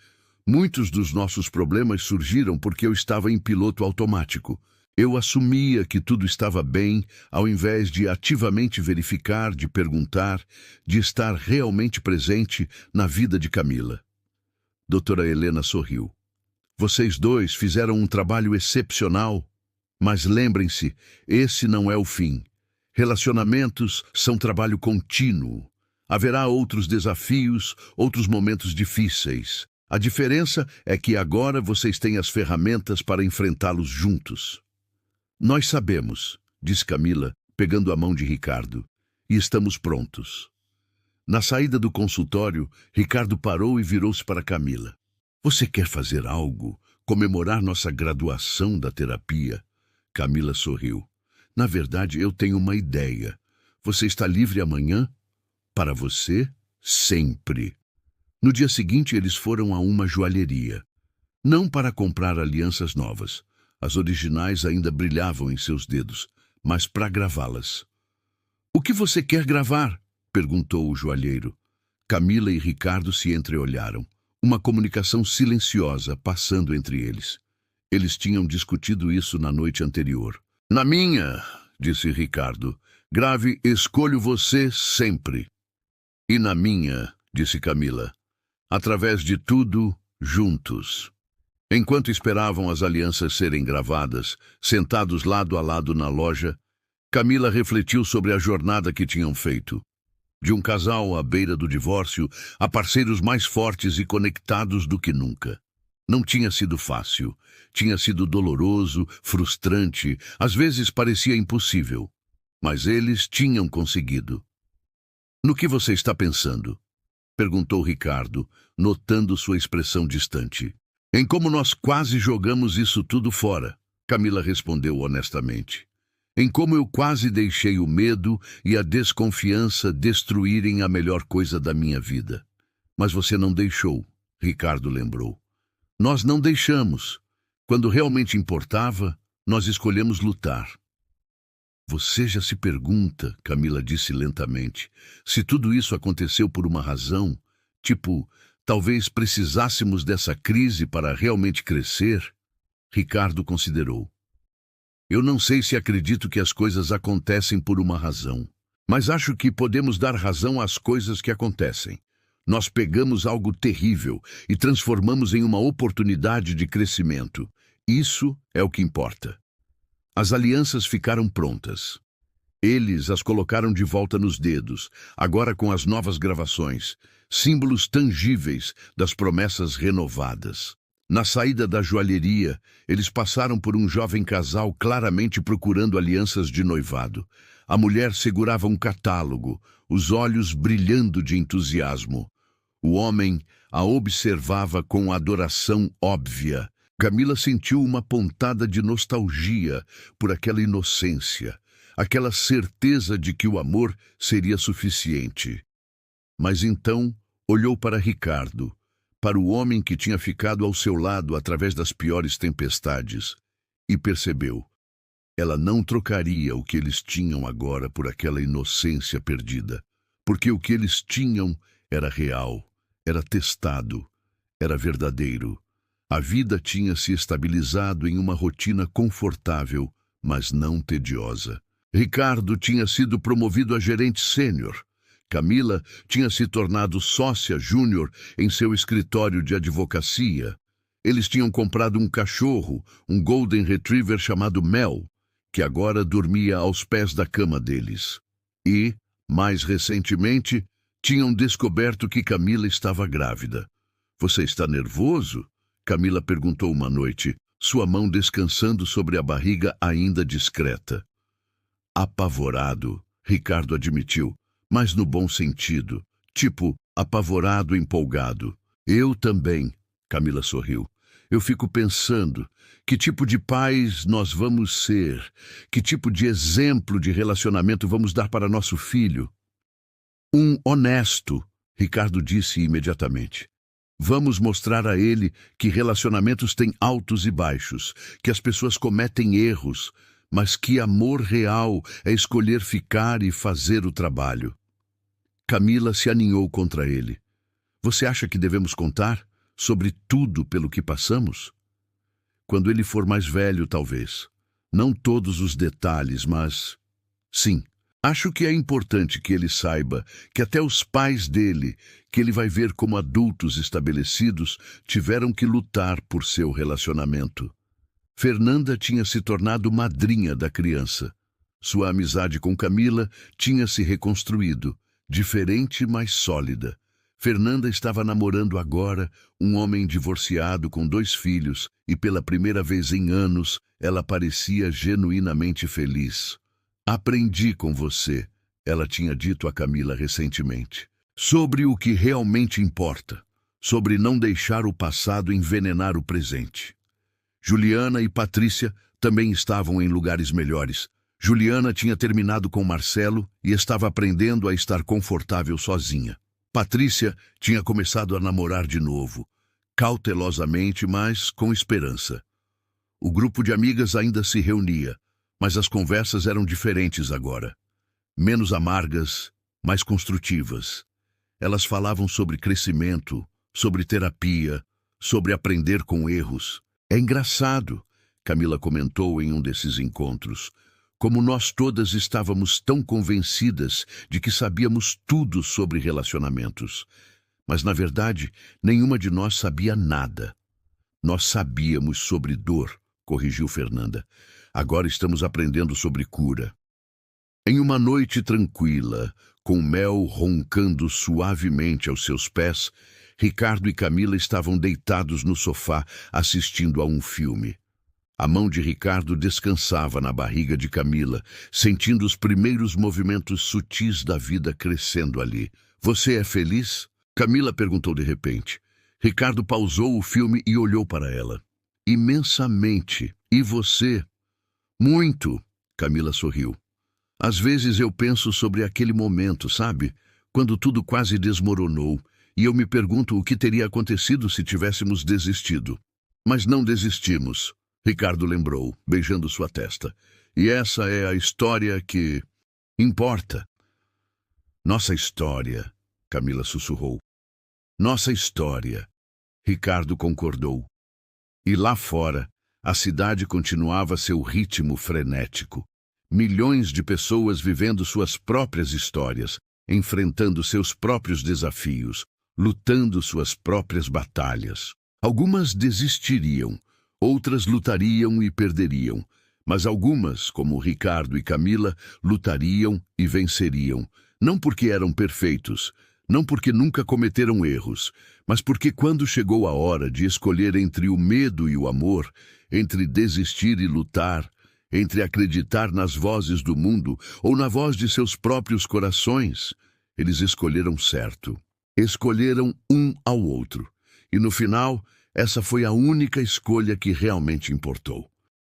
Muitos dos nossos problemas surgiram porque eu estava em piloto automático. Eu assumia que tudo estava bem, ao invés de ativamente verificar, de perguntar, de estar realmente presente na vida de Camila. Doutora Helena sorriu. Vocês dois fizeram um trabalho excepcional, mas lembrem-se, esse não é o fim. Relacionamentos são trabalho contínuo. Haverá outros desafios, outros momentos difíceis. A diferença é que agora vocês têm as ferramentas para enfrentá-los juntos. Nós sabemos, disse Camila, pegando a mão de Ricardo, e estamos prontos. Na saída do consultório, Ricardo parou e virou-se para Camila. Você quer fazer algo? Comemorar nossa graduação da terapia? Camila sorriu. Na verdade, eu tenho uma ideia. Você está livre amanhã? Para você, sempre. No dia seguinte, eles foram a uma joalheria. Não para comprar alianças novas. As originais ainda brilhavam em seus dedos, mas para gravá-las. "O que você quer gravar?" perguntou o joalheiro. Camila e Ricardo se entreolharam. Uma comunicação silenciosa passando entre eles. Eles tinham discutido isso na noite anterior. "Na minha", disse Ricardo, "grave "Escolho você sempre." "E na minha", disse Camila, "através de tudo, juntos." Enquanto esperavam as alianças serem gravadas, sentados lado a lado na loja, Camila refletiu sobre a jornada que tinham feito. De um casal à beira do divórcio, a parceiros mais fortes e conectados do que nunca. Não tinha sido fácil. Tinha sido doloroso, frustrante, às vezes parecia impossível. Mas eles tinham conseguido. "No que você está pensando?" perguntou Ricardo, notando sua expressão distante. "Em como nós quase jogamos isso tudo fora", Camila respondeu honestamente. "Em como eu quase deixei o medo e a desconfiança destruírem a melhor coisa da minha vida." "Mas você não deixou", Ricardo lembrou. "Nós não deixamos. Quando realmente importava, nós escolhemos lutar." "Você já se pergunta", Camila disse lentamente, "se tudo isso aconteceu por uma razão? Tipo, talvez precisássemos dessa crise para realmente crescer?" Ricardo considerou. "Eu não sei se acredito que as coisas acontecem por uma razão, mas acho que podemos dar razão às coisas que acontecem. Nós pegamos algo terrível e transformamos em uma oportunidade de crescimento. Isso é o que importa." As alianças ficaram prontas. Eles as colocaram de volta nos dedos, agora com as novas gravações, símbolos tangíveis das promessas renovadas. Na saída da joalheria, eles passaram por um jovem casal claramente procurando alianças de noivado. A mulher segurava um catálogo, os olhos brilhando de entusiasmo. O homem a observava com adoração óbvia. Camila sentiu uma pontada de nostalgia por aquela inocência, aquela certeza de que o amor seria suficiente. Mas então olhou para Ricardo, para o homem que tinha ficado ao seu lado através das piores tempestades, e percebeu. Ela não trocaria o que eles tinham agora por aquela inocência perdida, porque o que eles tinham era real, era testado, era verdadeiro. A vida tinha se estabilizado em uma rotina confortável, mas não tediosa. Ricardo tinha sido promovido a gerente sênior. Camila tinha se tornado sócia júnior em seu escritório de advocacia. Eles tinham comprado um cachorro, um Golden Retriever chamado Mel, que agora dormia aos pés da cama deles. E, mais recentemente, tinham descoberto que Camila estava grávida. "Você está nervoso?" Camila perguntou uma noite, sua mão descansando sobre a barriga ainda discreta. "Apavorado", Ricardo admitiu, mas no bom sentido, tipo apavorado, empolgado. "Eu também", Camila sorriu. "Eu fico pensando, que tipo de pais nós vamos ser? Que tipo de exemplo de relacionamento vamos dar para nosso filho?" "Um honesto", Ricardo disse imediatamente. "Vamos mostrar a ele que relacionamentos têm altos e baixos, que as pessoas cometem erros, mas que amor real é escolher ficar e fazer o trabalho." Camila se aninhou contra ele. "Você acha que devemos contar sobre tudo pelo que passamos?" "Quando ele for mais velho, talvez. Não todos os detalhes, mas... sim. Acho que é importante que ele saiba que até os pais dele, que ele vai ver como adultos estabelecidos, tiveram que lutar por seu relacionamento." Fernanda tinha se tornado madrinha da criança. Sua amizade com Camila tinha se reconstruído, diferente, mas sólida. Fernanda estava namorando agora um homem divorciado com 2 filhos e pela primeira vez em anos ela parecia genuinamente feliz. "Aprendi com você", ela tinha dito a Camila recentemente, "sobre o que realmente importa, sobre não deixar o passado envenenar o presente." Juliana e Patrícia também estavam em lugares melhores, Juliana tinha terminado com Marcelo e estava aprendendo a estar confortável sozinha. Patrícia tinha começado a namorar de novo, cautelosamente, mas com esperança. O grupo de amigas ainda se reunia, mas as conversas eram diferentes agora. Menos amargas, mais construtivas. Elas falavam sobre crescimento, sobre terapia, sobre aprender com erros. É engraçado, Camila comentou em um desses encontros, como nós todas estávamos tão convencidas de que sabíamos tudo sobre relacionamentos. Mas, na verdade, nenhuma de nós sabia nada. Nós sabíamos sobre dor, corrigiu Fernanda. Agora estamos aprendendo sobre cura. Em uma noite tranquila, com Mel roncando suavemente aos seus pés, Ricardo e Camila estavam deitados no sofá assistindo a um filme. A mão de Ricardo descansava na barriga de Camila, sentindo os primeiros movimentos sutis da vida crescendo ali. Você é feliz? Camila perguntou de repente. Ricardo pausou o filme e olhou para ela. Imensamente. E você? Muito, Camila sorriu. Às vezes eu penso sobre aquele momento, sabe? Quando tudo quase desmoronou, e eu me pergunto o que teria acontecido se tivéssemos desistido. Mas não desistimos, Ricardo lembrou, beijando sua testa. E essa é a história que importa. Nossa história, Camila sussurrou. Nossa história, Ricardo concordou. E lá fora, a cidade continuava seu ritmo frenético. Milhões de pessoas vivendo suas próprias histórias, enfrentando seus próprios desafios, lutando suas próprias batalhas. Algumas desistiriam, outras lutariam e perderiam, mas algumas, como Ricardo e Camila, lutariam e venceriam, não porque eram perfeitos, não porque nunca cometeram erros, mas porque quando chegou a hora de escolher entre o medo e o amor, entre desistir e lutar, entre acreditar nas vozes do mundo ou na voz de seus próprios corações, eles escolheram certo. Escolheram um ao outro. E no final, essa foi a única escolha que realmente importou.